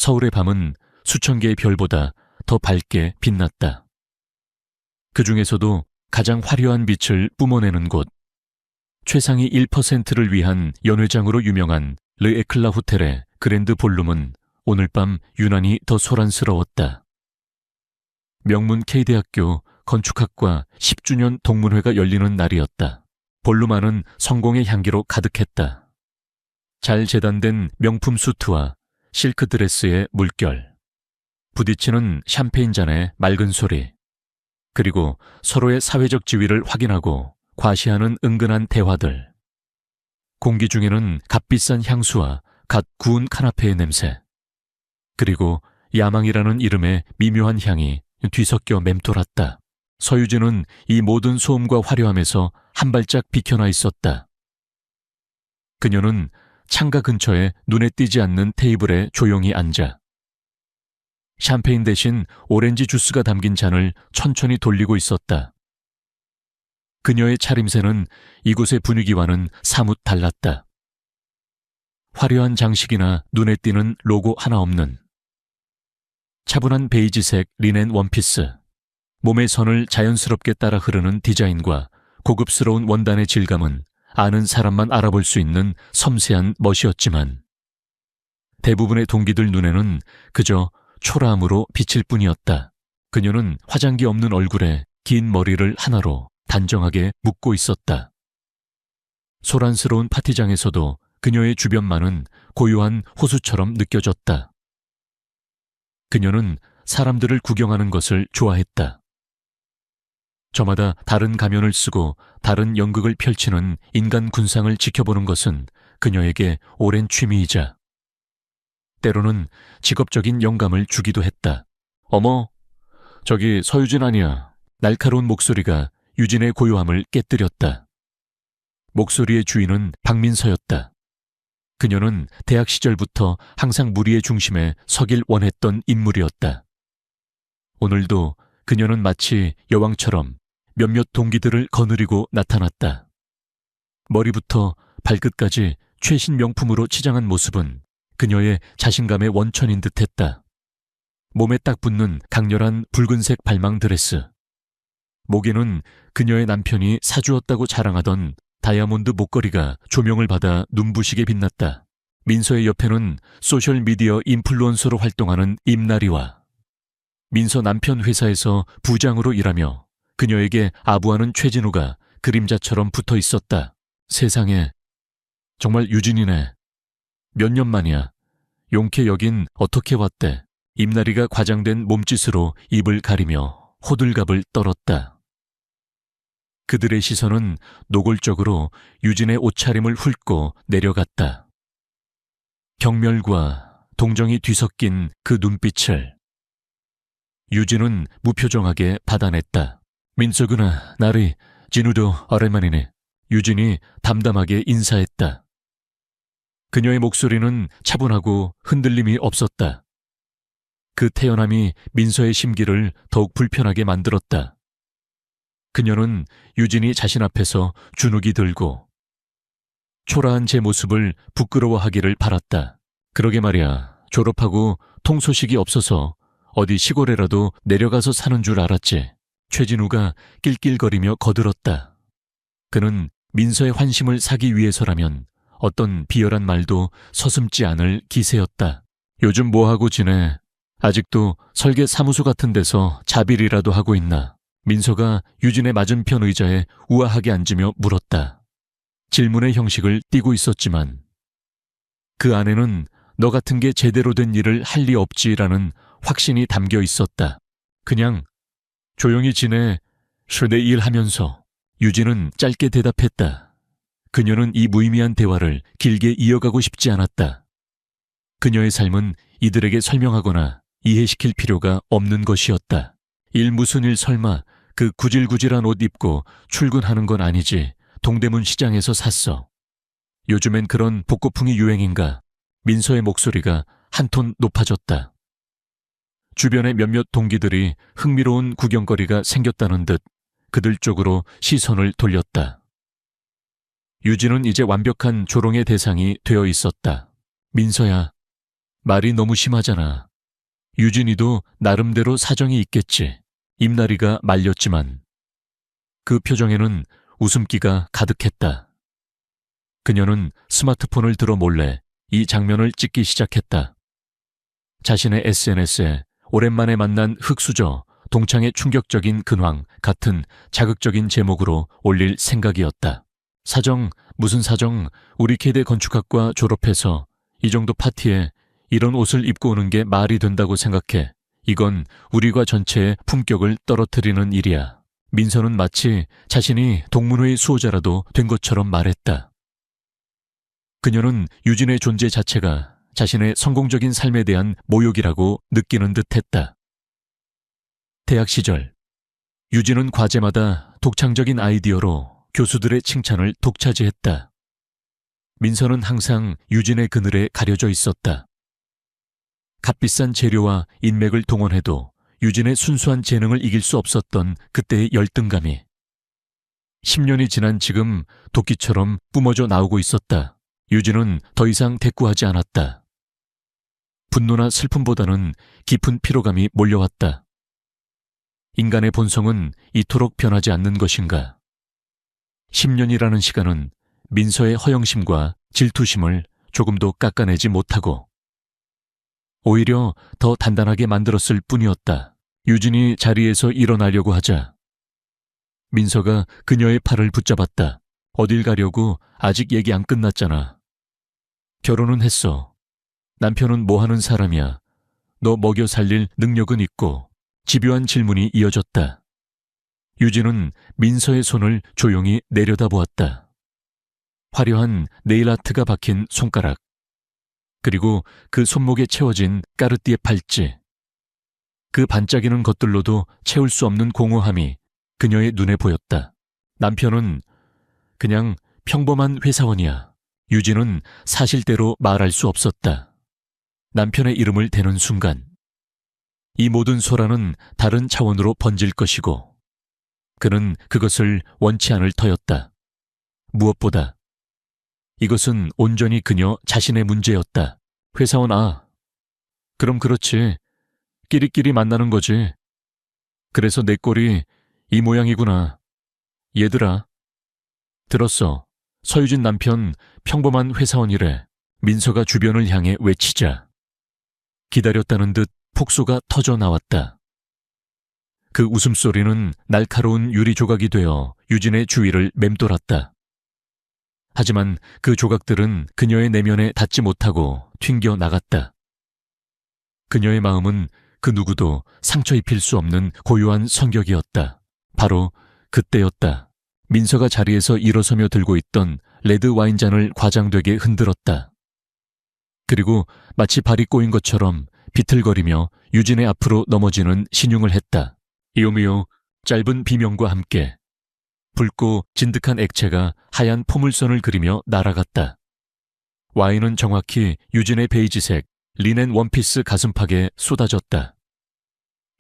서울의 밤은 수천 개의 별보다 더 밝게 빛났다. 그 중에서도 가장 화려한 빛을 뿜어내는 곳, 최상위 1%를 위한 연회장으로 유명한 르에클라 호텔의 그랜드 볼룸은 오늘 밤 유난히 더 소란스러웠다. 명문 K대학교 건축학과 10주년 동문회가 열리는 날이었다. 볼룸 안은 성공의 향기로 가득했다. 잘 재단된 명품 수트와 실크 드레스의 물결, 부딪히는 샴페인 잔의 맑은 소리, 그리고 서로의 사회적 지위를 확인하고 과시하는 은근한 대화들. 공기 중에는 값비싼 향수와 갓 구운 카나페의 냄새, 그리고 야망이라는 이름의 미묘한 향이 뒤섞여 맴돌았다. 서유진은 이 모든 소음과 화려함에서 한 발짝 비켜나 있었다. 그녀는 창가 근처에 눈에 띄지 않는 테이블에 조용히 앉아 샴페인 대신 오렌지 주스가 담긴 잔을 천천히 돌리고 있었다. 그녀의 차림새는 이곳의 분위기와는 사뭇 달랐다. 화려한 장식이나 눈에 띄는 로고 하나 없는 차분한 베이지색 리넨 원피스, 몸의 선을 자연스럽게 따라 흐르는 디자인과 고급스러운 원단의 질감은 아는 사람만 알아볼 수 있는 섬세한 멋이었지만 대부분의 동기들 눈에는 그저 초라함으로 비칠 뿐이었다. 그녀는 화장기 없는 얼굴에 긴 머리를 하나로 단정하게 묶고 있었다. 소란스러운 파티장에서도 그녀의 주변만은 고요한 호수처럼 느껴졌다. 그녀는 사람들을 구경하는 것을 좋아했다. 저마다 다른 가면을 쓰고 다른 연극을 펼치는 인간 군상을 지켜보는 것은 그녀에게 오랜 취미이자 때로는 직업적인 영감을 주기도 했다. 어머, 저기 서유진 아니야. 날카로운 목소리가 유진의 고요함을 깨뜨렸다. 목소리의 주인은 박민서였다. 그녀는 대학 시절부터 항상 무리의 중심에 서길 원했던 인물이었다. 오늘도 그녀는 마치 여왕처럼 몇몇 동기들을 거느리고 나타났다. 머리부터 발끝까지 최신 명품으로 치장한 모습은 그녀의 자신감의 원천인 듯했다. 몸에 딱 붙는 강렬한 붉은색 발망 드레스. 목에는 그녀의 남편이 사주었다고 자랑하던 다이아몬드 목걸이가 조명을 받아 눈부시게 빛났다. 민서의 옆에는 소셜미디어 인플루언서로 활동하는 임나리와 민서 남편 회사에서 부장으로 일하며 그녀에게 아부하는 최진우가 그림자처럼 붙어 있었다. 세상에, 정말 유진이네. 몇 년 만이야. 용케 여긴 어떻게 왔대. 임나리가 과장된 몸짓으로 입을 가리며 호들갑을 떨었다. 그들의 시선은 노골적으로 유진의 옷차림을 훑고 내려갔다. 경멸과 동정이 뒤섞인 그 눈빛을 유진은 무표정하게 받아냈다. 민서구나, 나리, 진우도 오랜만이네. 유진이 담담하게 인사했다. 그녀의 목소리는 차분하고 흔들림이 없었다. 그 태연함이 민서의 심기를 더욱 불편하게 만들었다. 그녀는 유진이 자신 앞에서 주눅이 들고 초라한 제 모습을 부끄러워하기를 바랐다. 그러게 말이야, 졸업하고 통소식이 없어서 어디 시골에라도 내려가서 사는 줄 알았지. 최진우가 낄낄거리며 거들었다. 그는 민서의 환심을 사기 위해서라면 어떤 비열한 말도 서슴지 않을 기세였다. 요즘 뭐하고 지내? 아직도 설계 사무소 같은 데서 자빌이라도 하고 있나? 민서가 유진의 맞은편 의자에 우아하게 앉으며 물었다. 질문의 형식을 띠고 있었지만 그 안에는 너 같은 게 제대로 된 일을 할 리 없지라는 확신이 담겨 있었다. 그냥 조용히 지내, 내 일하면서. 유진은 짧게 대답했다. 그녀는 이 무의미한 대화를 길게 이어가고 싶지 않았다. 그녀의 삶은 이들에게 설명하거나 이해시킬 필요가 없는 것이었다. 일 무슨 일 설마 그 구질구질한 옷 입고 출근하는 건 아니지. 동대문 시장에서 샀어. 요즘엔 그런 복고풍이 유행인가. 민서의 목소리가 한 톤 높아졌다. 주변의 몇몇 동기들이 흥미로운 구경거리가 생겼다는 듯 그들 쪽으로 시선을 돌렸다. 유진은 이제 완벽한 조롱의 대상이 되어 있었다. 민서야, 말이 너무 심하잖아. 유진이도 나름대로 사정이 있겠지. 입나리가 말렸지만 그 표정에는 웃음기가 가득했다. 그녀는 스마트폰을 들어 몰래 이 장면을 찍기 시작했다. 자신의 SNS에 오랜만에 만난 흙수저, 동창의 충격적인 근황 같은 자극적인 제목으로 올릴 생각이었다. 사정, 무슨 사정, 우리 계대 건축학과 졸업해서 이 정도 파티에 이런 옷을 입고 오는 게 말이 된다고 생각해. 이건 우리과 전체의 품격을 떨어뜨리는 일이야. 민서는 마치 자신이 동문회의 수호자라도 된 것처럼 말했다. 그녀는 유진의 존재 자체가 자신의 성공적인 삶에 대한 모욕이라고 느끼는 듯했다. 대학 시절, 유진은 과제마다 독창적인 아이디어로 교수들의 칭찬을 독차지했다. 민서는 항상 유진의 그늘에 가려져 있었다. 값비싼 재료와 인맥을 동원해도 유진의 순수한 재능을 이길 수 없었던 그때의 열등감이 10년이 지난 지금 도끼처럼 뿜어져 나오고 있었다. 유진은 더 이상 대꾸하지 않았다. 분노나 슬픔보다는 깊은 피로감이 몰려왔다. 인간의 본성은 이토록 변하지 않는 것인가. 10년이라는 시간은 민서의 허영심과 질투심을 조금도 깎아내지 못하고 오히려 더 단단하게 만들었을 뿐이었다. 유진이 자리에서 일어나려고 하자 민서가 그녀의 팔을 붙잡았다. 어딜 가려고? 아직 얘기 안 끝났잖아. 결혼은 했어. 남편은 뭐 하는 사람이야? 너 먹여 살릴 능력은 있고. 집요한 질문이 이어졌다. 유진은 민서의 손을 조용히 내려다보았다. 화려한 네일아트가 박힌 손가락. 그리고 그 손목에 채워진 까르띠에 팔찌. 그 반짝이는 것들로도 채울 수 없는 공허함이 그녀의 눈에 보였다. 남편은 그냥 평범한 회사원이야. 유진은 사실대로 말할 수 없었다. 남편의 이름을 대는 순간 이 모든 소란은 다른 차원으로 번질 것이고 그는 그것을 원치 않을 터였다. 무엇보다 이것은 온전히 그녀 자신의 문제였다. 회사원 그럼 그렇지. 끼리끼리 만나는 거지. 그래서 내 꼴이 이 모양이구나. 얘들아. 들었어. 서유진 남편 평범한 회사원이래. 민서가 주변을 향해 외치자 기다렸다는 듯 폭소가 터져 나왔다. 그 웃음소리는 날카로운 유리 조각이 되어 유진의 주위를 맴돌았다. 하지만 그 조각들은 그녀의 내면에 닿지 못하고 튕겨 나갔다. 그녀의 마음은 그 누구도 상처 입힐 수 없는 고요한 성격이었다. 바로 그때였다. 민서가 자리에서 일어서며 들고 있던 레드 와인잔을 과장되게 흔들었다. 그리고 마치 발이 꼬인 것처럼 비틀거리며 유진의 앞으로 넘어지는 신용을 했다. 이오미오 짧은 비명과 함께 붉고 진득한 액체가 하얀 포물선을 그리며 날아갔다. 와인은 정확히 유진의 베이지색 리넨 원피스 가슴팍에 쏟아졌다.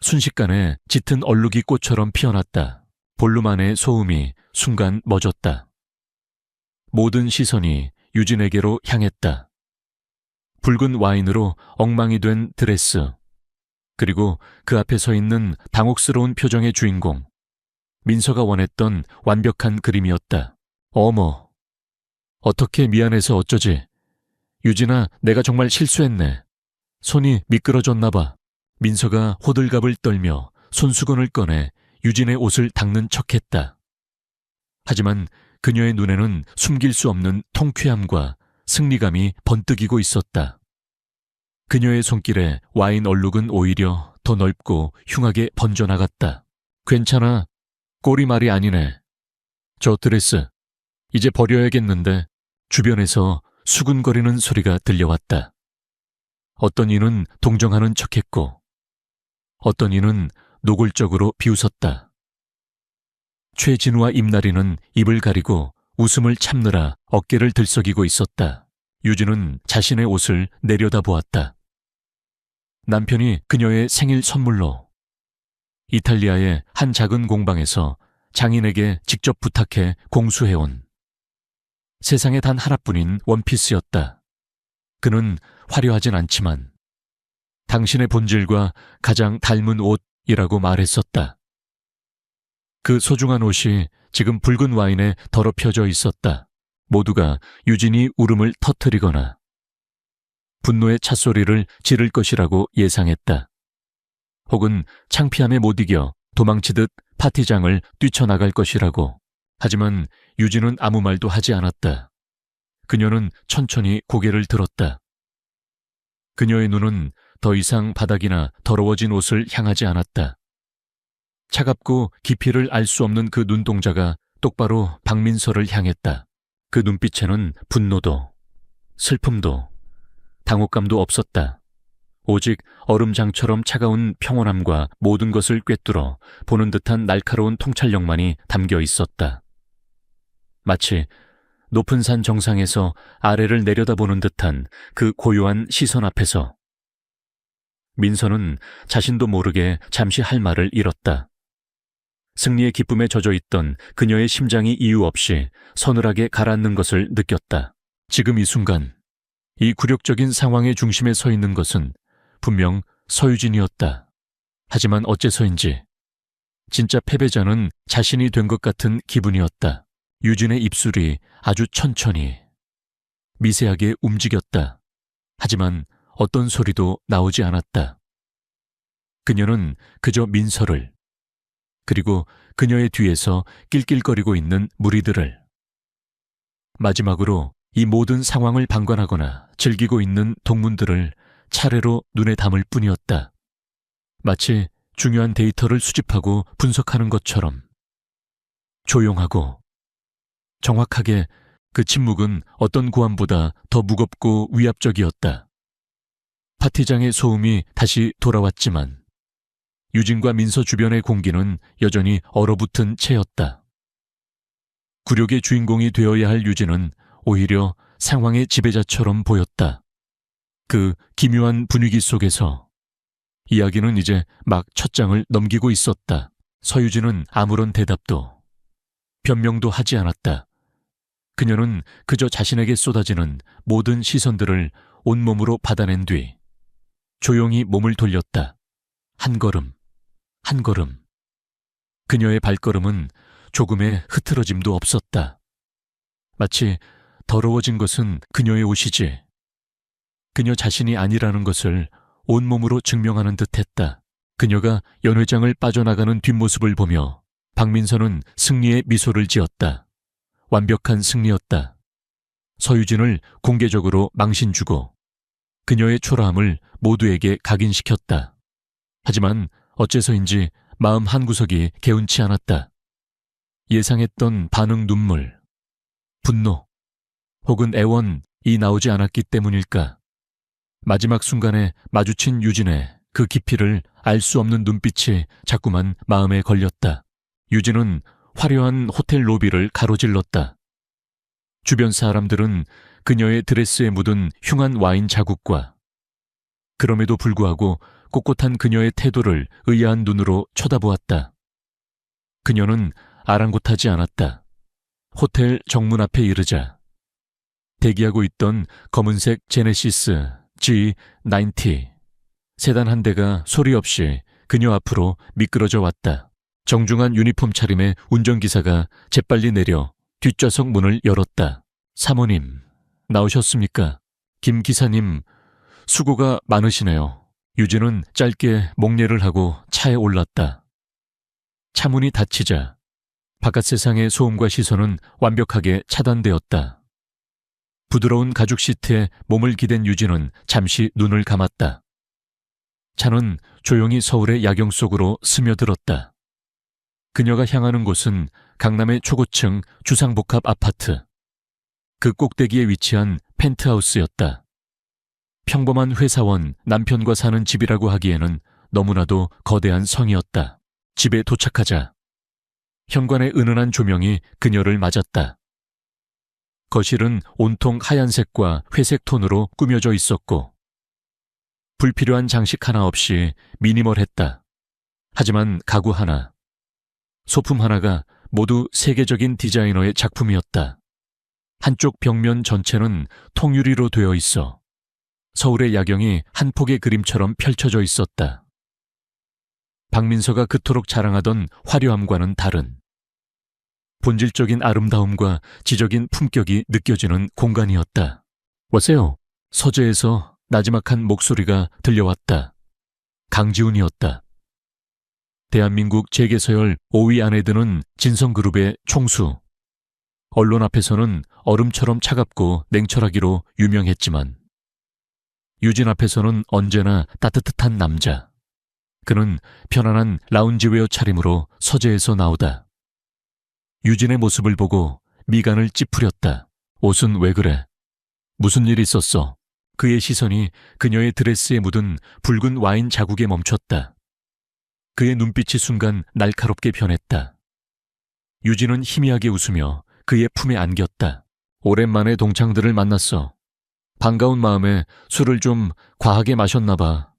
순식간에 짙은 얼룩이 꽃처럼 피어났다. 볼륨 안의 소음이 순간 멎었다. 모든 시선이 유진에게로 향했다. 붉은 와인으로 엉망이 된 드레스, 그리고 그 앞에 서 있는 당혹스러운 표정의 주인공. 민서가 원했던 완벽한 그림이었다. 어머, 어떻게 미안해서 어쩌지. 유진아, 내가 정말 실수했네. 손이 미끄러졌나 봐. 민서가 호들갑을 떨며 손수건을 꺼내 유진의 옷을 닦는 척했다. 하지만 그녀의 눈에는 숨길 수 없는 통쾌함과 승리감이 번뜩이고 있었다. 그녀의 손길에 와인 얼룩은 오히려 더 넓고 흉하게 번져나갔다. 괜찮아. 꼴이 말이 아니네. 저 드레스 이제 버려야겠는데. 주변에서 수군거리는 소리가 들려왔다. 어떤 이는 동정하는 척했고 어떤 이는 노골적으로 비웃었다. 최진우와 임나리는 입을 가리고 웃음을 참느라 어깨를 들썩이고 있었다. 유진은 자신의 옷을 내려다보았다. 남편이 그녀의 생일 선물로 이탈리아의 한 작은 공방에서 장인에게 직접 부탁해 공수해온 세상에 단 하나뿐인 원피스였다. 그는 화려하진 않지만 당신의 본질과 가장 닮은 옷이라고 말했었다. 그 소중한 옷이 지금 붉은 와인에 더럽혀져 있었다. 모두가 유진이 울음을 터뜨리거나 분노의 찻소리를 지를 것이라고 예상했다. 혹은 창피함에 못 이겨 도망치듯 파티장을 뛰쳐나갈 것이라고. 하지만 유진은 아무 말도 하지 않았다. 그녀는 천천히 고개를 들었다. 그녀의 눈은 더 이상 바닥이나 더러워진 옷을 향하지 않았다. 차갑고 깊이를 알 수 없는 그 눈동자가 똑바로 박민서를 향했다. 그 눈빛에는 분노도, 슬픔도, 당혹감도 없었다. 오직 얼음장처럼 차가운 평온함과 모든 것을 꿰뚫어 보는 듯한 날카로운 통찰력만이 담겨 있었다. 마치 높은 산 정상에서 아래를 내려다보는 듯한 그 고요한 시선 앞에서 민서는 자신도 모르게 잠시 할 말을 잃었다. 승리의 기쁨에 젖어 있던 그녀의 심장이 이유 없이 서늘하게 가라앉는 것을 느꼈다. 지금 이 순간, 이 굴욕적인 상황의 중심에 서 있는 것은 분명 서유진이었다. 하지만 어째서인지 진짜 패배자는 자신이 된 것 같은 기분이었다. 유진의 입술이 아주 천천히, 미세하게 움직였다. 하지만 어떤 소리도 나오지 않았다. 그녀는 그저 민서를, 그리고 그녀의 뒤에서 낄낄거리고 있는 무리들을, 마지막으로 이 모든 상황을 방관하거나 즐기고 있는 동문들을 차례로 눈에 담을 뿐이었다. 마치 중요한 데이터를 수집하고 분석하는 것처럼 조용하고 정확하게. 그 침묵은 어떤 고함보다 더 무겁고 위압적이었다. 파티장의 소음이 다시 돌아왔지만 유진과 민서 주변의 공기는 여전히 얼어붙은 채였다. 굴욕의 주인공이 되어야 할 유진은 오히려 상황의 지배자처럼 보였다. 그 기묘한 분위기 속에서 이야기는 이제 막 첫 장을 넘기고 있었다. 서유진은 아무런 대답도 변명도 하지 않았다. 그녀는 그저 자신에게 쏟아지는 모든 시선들을 온몸으로 받아낸 뒤 조용히 몸을 돌렸다. 한 걸음, 한 걸음. 그녀의 발걸음은 조금의 흐트러짐도 없었다. 마치 더러워진 것은 그녀의 옷이지 그녀 자신이 아니라는 것을 온몸으로 증명하는 듯했다. 그녀가 연회장을 빠져나가는 뒷모습을 보며 박민서는 승리의 미소를 지었다. 완벽한 승리였다. 서유진을 공개적으로 망신 주고 그녀의 초라함을 모두에게 각인시켰다. 하지만 어째서인지 마음 한구석이 개운치 않았다. 예상했던 반응 눈물, 분노, 혹은 애원이 나오지 않았기 때문일까. 마지막 순간에 마주친 유진의 그 깊이를 알 수 없는 눈빛이 자꾸만 마음에 걸렸다. 유진은 화려한 호텔 로비를 가로질렀다. 주변 사람들은 그녀의 드레스에 묻은 흉한 와인 자국과 그럼에도 불구하고 꼿꼿한 그녀의 태도를 의아한 눈으로 쳐다보았다. 그녀는 아랑곳하지 않았다. 호텔 정문 앞에 이르자 대기하고 있던 검은색 제네시스 G90 세단 한 대가 소리 없이 그녀 앞으로 미끄러져 왔다. 정중한 유니폼 차림의 운전기사가 재빨리 내려 뒷좌석 문을 열었다. 사모님, 나오셨습니까? 김 기사님, 수고가 많으시네요. 유진은 짧게 목례를 하고 차에 올랐다. 차문이 닫히자 바깥 세상의 소음과 시선은 완벽하게 차단되었다. 부드러운 가죽 시트에 몸을 기댄 유진은 잠시 눈을 감았다. 차는 조용히 서울의 야경 속으로 스며들었다. 그녀가 향하는 곳은 강남의 초고층 주상복합 아파트. 그 꼭대기에 위치한 펜트하우스였다. 평범한 회사원 남편과 사는 집이라고 하기에는 너무나도 거대한 성이었다. 집에 도착하자 현관의 은은한 조명이 그녀를 맞았다. 거실은 온통 하얀색과 회색 톤으로 꾸며져 있었고 불필요한 장식 하나 없이 미니멀했다. 하지만 가구 하나, 소품 하나가 모두 세계적인 디자이너의 작품이었다. 한쪽 벽면 전체는 통유리로 되어 있어 서울의 야경이 한 폭의 그림처럼 펼쳐져 있었다. 박민서가 그토록 자랑하던 화려함과는 다른 본질적인 아름다움과 지적인 품격이 느껴지는 공간이었다. 와세요. 서재에서 나지막한 목소리가 들려왔다. 강지훈이었다. 대한민국 재계서열 5위 안에 드는 진성그룹의 총수. 언론 앞에서는 얼음처럼 차갑고 냉철하기로 유명했지만 유진 앞에서는 언제나 따뜻한 남자. 그는 편안한 라운지웨어 차림으로 서재에서 나오다. 유진의 모습을 보고 미간을 찌푸렸다. 옷은 왜 그래? 무슨 일 있었어? 그의 시선이 그녀의 드레스에 묻은 붉은 와인 자국에 멈췄다. 그의 눈빛이 순간 날카롭게 변했다. 유진은 희미하게 웃으며 그의 품에 안겼다. 오랜만에 동창들을 만났어. 반가운 마음에 술을 좀 과하게 마셨나 봐.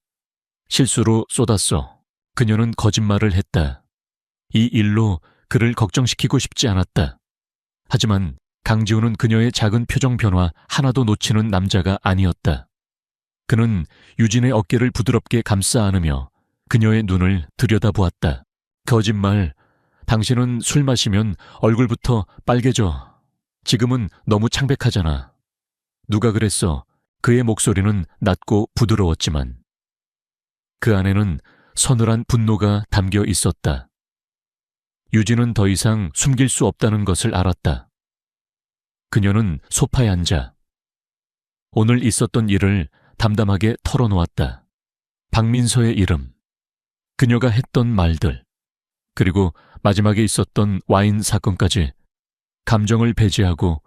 실수로 쏟았어. 그녀는 거짓말을 했다. 이 일로 그를 걱정시키고 싶지 않았다. 하지만 강지훈은 그녀의 작은 표정 변화 하나도 놓치는 남자가 아니었다. 그는 유진의 어깨를 부드럽게 감싸 안으며 그녀의 눈을 들여다보았다. 거짓말. 당신은 술 마시면 얼굴부터 빨개져. 지금은 너무 창백하잖아. 누가 그랬어? 그의 목소리는 낮고 부드러웠지만 그 안에는 서늘한 분노가 담겨 있었다. 유진은 더 이상 숨길 수 없다는 것을 알았다. 그녀는 소파에 앉아 오늘 있었던 일을 담담하게 털어놓았다. 박민서의 이름, 그녀가 했던 말들, 그리고 마지막에 있었던 와인 사건까지 감정을 배제하고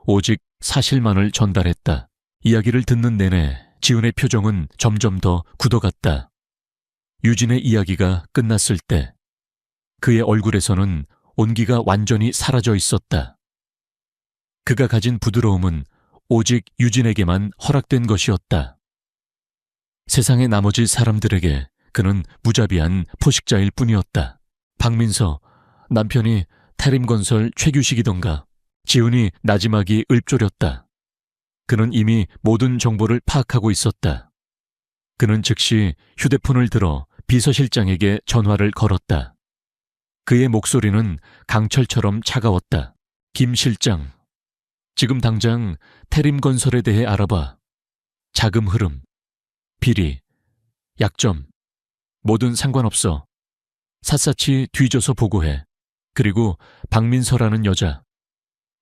오직 사실만을 전달했다. 이야기를 듣는 내내 지훈의 표정은 점점 더 굳어갔다. 유진의 이야기가 끝났을 때 그의 얼굴에서는 온기가 완전히 사라져 있었다. 그가 가진 부드러움은 오직 유진에게만 허락된 것이었다. 세상의 나머지 사람들에게 그는 무자비한 포식자일 뿐이었다. 박민서, 남편이 태림건설 최규식이던가. 지훈이 나지막이 읊조렸다. 그는 이미 모든 정보를 파악하고 있었다. 그는 즉시 휴대폰을 들어 비서실장에게 전화를 걸었다. 그의 목소리는 강철처럼 차가웠다. 김 실장, 지금 당장 태림건설에 대해 알아봐. 자금 흐름, 비리, 약점, 뭐든 상관없어. 샅샅이 뒤져서 보고해. 그리고 박민서라는 여자,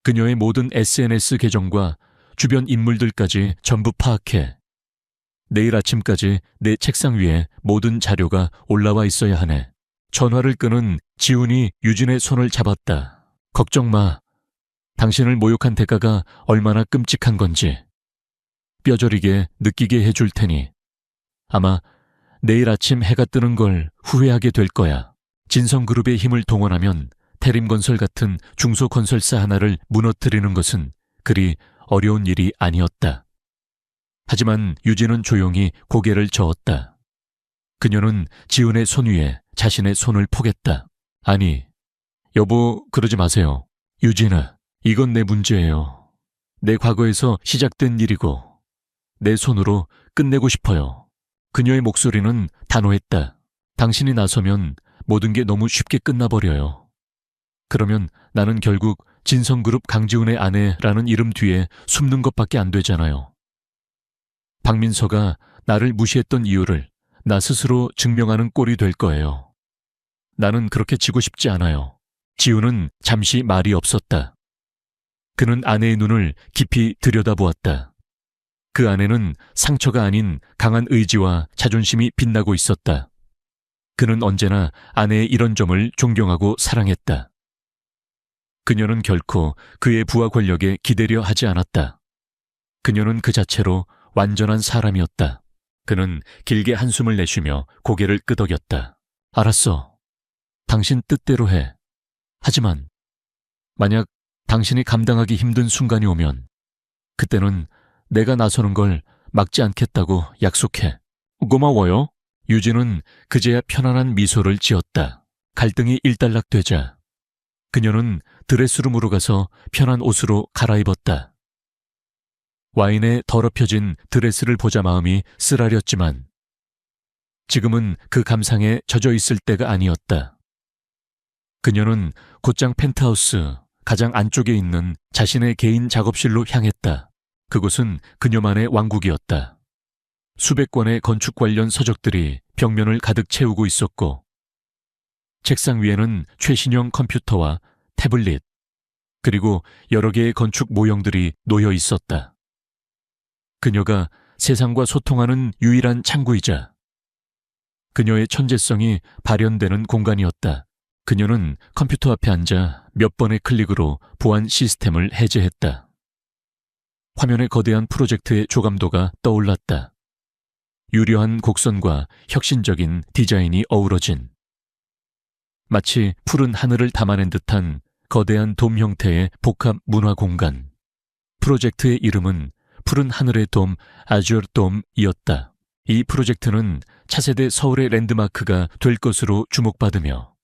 그녀의 모든 SNS 계정과 주변 인물들까지 전부 파악해. 내일 아침까지 내 책상 위에 모든 자료가 올라와 있어야 하네. 전화를 끊은 지훈이 유진의 손을 잡았다. 걱정 마. 당신을 모욕한 대가가 얼마나 끔찍한 건지 뼈저리게 느끼게 해줄 테니 아마 내일 아침 해가 뜨는 걸 후회하게 될 거야. 진성그룹의 힘을 동원하면 태림건설 같은 중소건설사 하나를 무너뜨리는 것은 그리 어려운 일이 아니었다. 하지만 유진은 조용히 고개를 저었다. 그녀는 지훈의 손 위에 자신의 손을 포겠다. 아니, 여보, 그러지 마세요. 유진아, 이건 내 문제예요. 내 과거에서 시작된 일이고 내 손으로 끝내고 싶어요. 그녀의 목소리는 단호했다. 당신이 나서면 모든 게 너무 쉽게 끝나버려요. 그러면 나는 결국 진성그룹 강지훈의 아내라는 이름 뒤에 숨는 것밖에 안 되잖아요. 박민서가 나를 무시했던 이유를 나 스스로 증명하는 꼴이 될 거예요. 나는 그렇게 지고 싶지 않아요. 지훈은 잠시 말이 없었다. 그는 아내의 눈을 깊이 들여다보았다. 그 안에는 상처가 아닌 강한 의지와 자존심이 빛나고 있었다. 그는 언제나 아내의 이런 점을 존경하고 사랑했다. 그녀는 결코 그의 부하 권력에 기대려 하지 않았다. 그녀는 그 자체로 완전한 사람이었다. 그는 길게 한숨을 내쉬며 고개를 끄덕였다. 알았어. 당신 뜻대로 해. 하지만 만약 당신이 감당하기 힘든 순간이 오면 그때는 내가 나서는 걸 막지 않겠다고 약속해. 고마워요. 유진은 그제야 편안한 미소를 지었다. 갈등이 일단락되자 그녀는 드레스룸으로 가서 편한 옷으로 갈아입었다. 와인에 더럽혀진 드레스를 보자 마음이 쓰라렸지만 지금은 그 감상에 젖어 있을 때가 아니었다. 그녀는 곧장 펜트하우스 가장 안쪽에 있는 자신의 개인 작업실로 향했다. 그곳은 그녀만의 왕국이었다. 수백 권의 건축 관련 서적들이 벽면을 가득 채우고 있었고 책상 위에는 최신형 컴퓨터와 태블릿 그리고 여러 개의 건축 모형들이 놓여 있었다. 그녀가 세상과 소통하는 유일한 창구이자 그녀의 천재성이 발현되는 공간이었다. 그녀는 컴퓨터 앞에 앉아 몇 번의 클릭으로 보안 시스템을 해제했다. 화면에 거대한 프로젝트의 조감도가 떠올랐다. 유려한 곡선과 혁신적인 디자인이 어우러진 마치 푸른 하늘을 담아낸 듯한 거대한 돔 형태의 복합 문화 공간. 프로젝트의 이름은 푸른 하늘의 돔 아주어 돔이었다. 이 프로젝트는 차세대 서울의 랜드마크가 될 것으로 주목받으며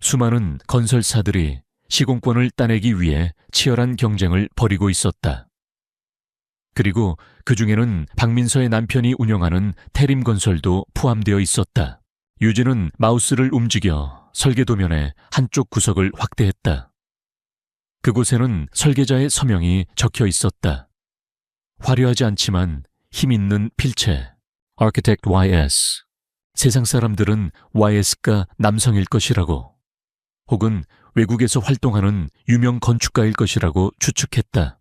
수많은 건설사들이 시공권을 따내기 위해 치열한 경쟁을 벌이고 있었다. 그리고 그 중에는 박민서의 남편이 운영하는 태림건설도 포함되어 있었다. 유진은 마우스를 움직여 설계 도면의 한쪽 구석을 확대했다. 그곳에는 설계자의 서명이 적혀 있었다. 화려하지 않지만 힘있는 필체, Architect YS. 세상 사람들은 YS가 남성일 것이라고, 혹은 외국에서 활동하는 유명 건축가일 것이라고 추측했다.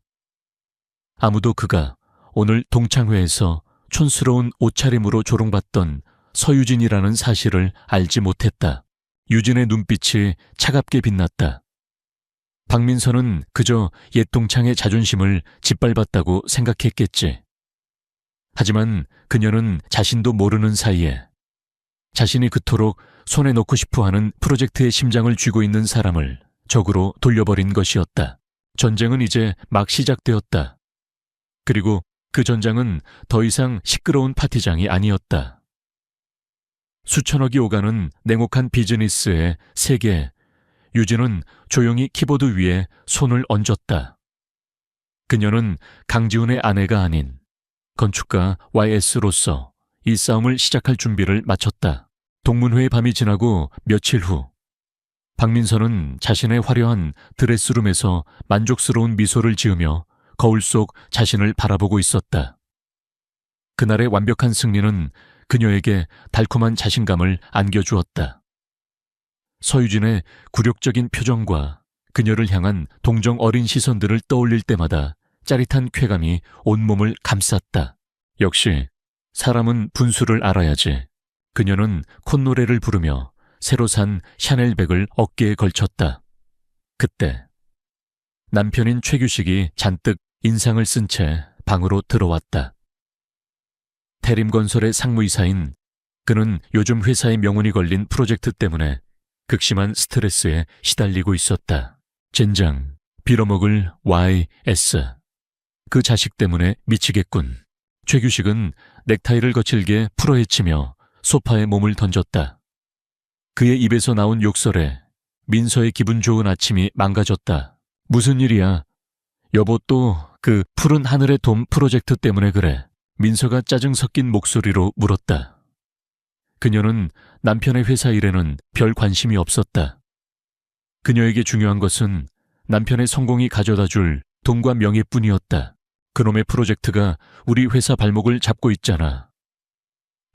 아무도 그가 오늘 동창회에서 촌스러운 옷차림으로 조롱받던 서유진이라는 사실을 알지 못했다. 유진의 눈빛이 차갑게 빛났다. 박민서는 그저 옛 동창의 자존심을 짓밟았다고 생각했겠지. 하지만 그녀는 자신도 모르는 사이에 자신이 그토록 손에 넣고 싶어하는 프로젝트의 심장을 쥐고 있는 사람을 적으로 돌려버린 것이었다. 전쟁은 이제 막 시작되었다. 그리고 그 전장은 더 이상 시끄러운 파티장이 아니었다. 수천억이 오가는 냉혹한 비즈니스의 세계. 유진은 조용히 키보드 위에 손을 얹었다. 그녀는 강지훈의 아내가 아닌 건축가 YS로서 이 싸움을 시작할 준비를 마쳤다. 동문회의 밤이 지나고 며칠 후 박민서는 자신의 화려한 드레스룸에서 만족스러운 미소를 지으며 거울 속 자신을 바라보고 있었다. 그날의 완벽한 승리는 그녀에게 달콤한 자신감을 안겨주었다. 서유진의 굴욕적인 표정과 그녀를 향한 동정 어린 시선들을 떠올릴 때마다 짜릿한 쾌감이 온몸을 감쌌다. 역시 사람은 분수를 알아야지. 그녀는 콧노래를 부르며 새로 산 샤넬백을 어깨에 걸쳤다. 그때 남편인 최규식이 잔뜩 인상을 쓴 채 방으로 들어왔다. 태림건설의 상무이사인 그는 요즘 회사의 명운이 걸린 프로젝트 때문에 극심한 스트레스에 시달리고 있었다. 젠장, 빌어먹을 YS. 그 자식 때문에 미치겠군. 최규식은 넥타이를 거칠게 풀어헤치며 소파에 몸을 던졌다. 그의 입에서 나온 욕설에 민서의 기분 좋은 아침이 망가졌다. 무슨 일이야? 여보 또 그 푸른 하늘의 돔 프로젝트 때문에 그래. 민서가 짜증 섞인 목소리로 물었다. 그녀는 남편의 회사 일에는 별 관심이 없었다. 그녀에게 중요한 것은 남편의 성공이 가져다 줄 돈과 명예뿐이었다. 그놈의 프로젝트가 우리 회사 발목을 잡고 있잖아.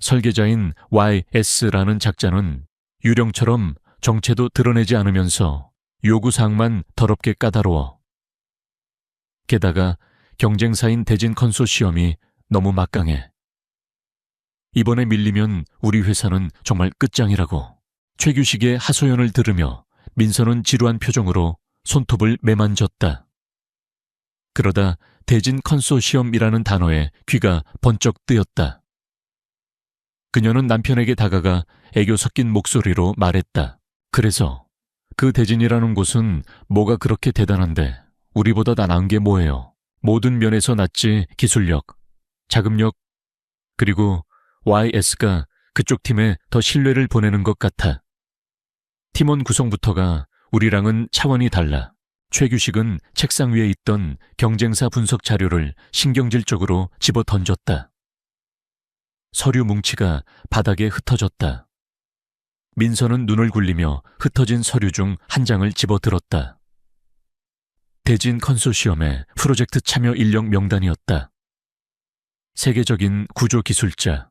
설계자인 YS라는 작자는 유령처럼 정체도 드러내지 않으면서 요구사항만 더럽게 까다로워. 게다가 경쟁사인 대진 컨소시엄이 너무 막강해. 이번에 밀리면 우리 회사는 정말 끝장이라고. 최규식의 하소연을 들으며 민서는 지루한 표정으로 손톱을 매만졌다. 그러다 대진 컨소시엄이라는 단어에 귀가 번쩍 뜨였다. 그녀는 남편에게 다가가 애교 섞인 목소리로 말했다. 그래서 그 대진이라는 곳은 뭐가 그렇게 대단한데 우리보다 다 나은 게 뭐예요? 모든 면에서 낫지. 기술력, 자금력, 그리고 YS가 그쪽 팀에 더 신뢰를 보내는 것 같아. 팀원 구성부터가 우리랑은 차원이 달라. 최규식은 책상 위에 있던 경쟁사 분석 자료를 신경질적으로 집어 던졌다. 서류 뭉치가 바닥에 흩어졌다. 민서는 눈을 굴리며 흩어진 서류 중 한 장을 집어 들었다. 대진 컨소시엄의 프로젝트 참여 인력 명단이었다. 세계적인 구조기술자,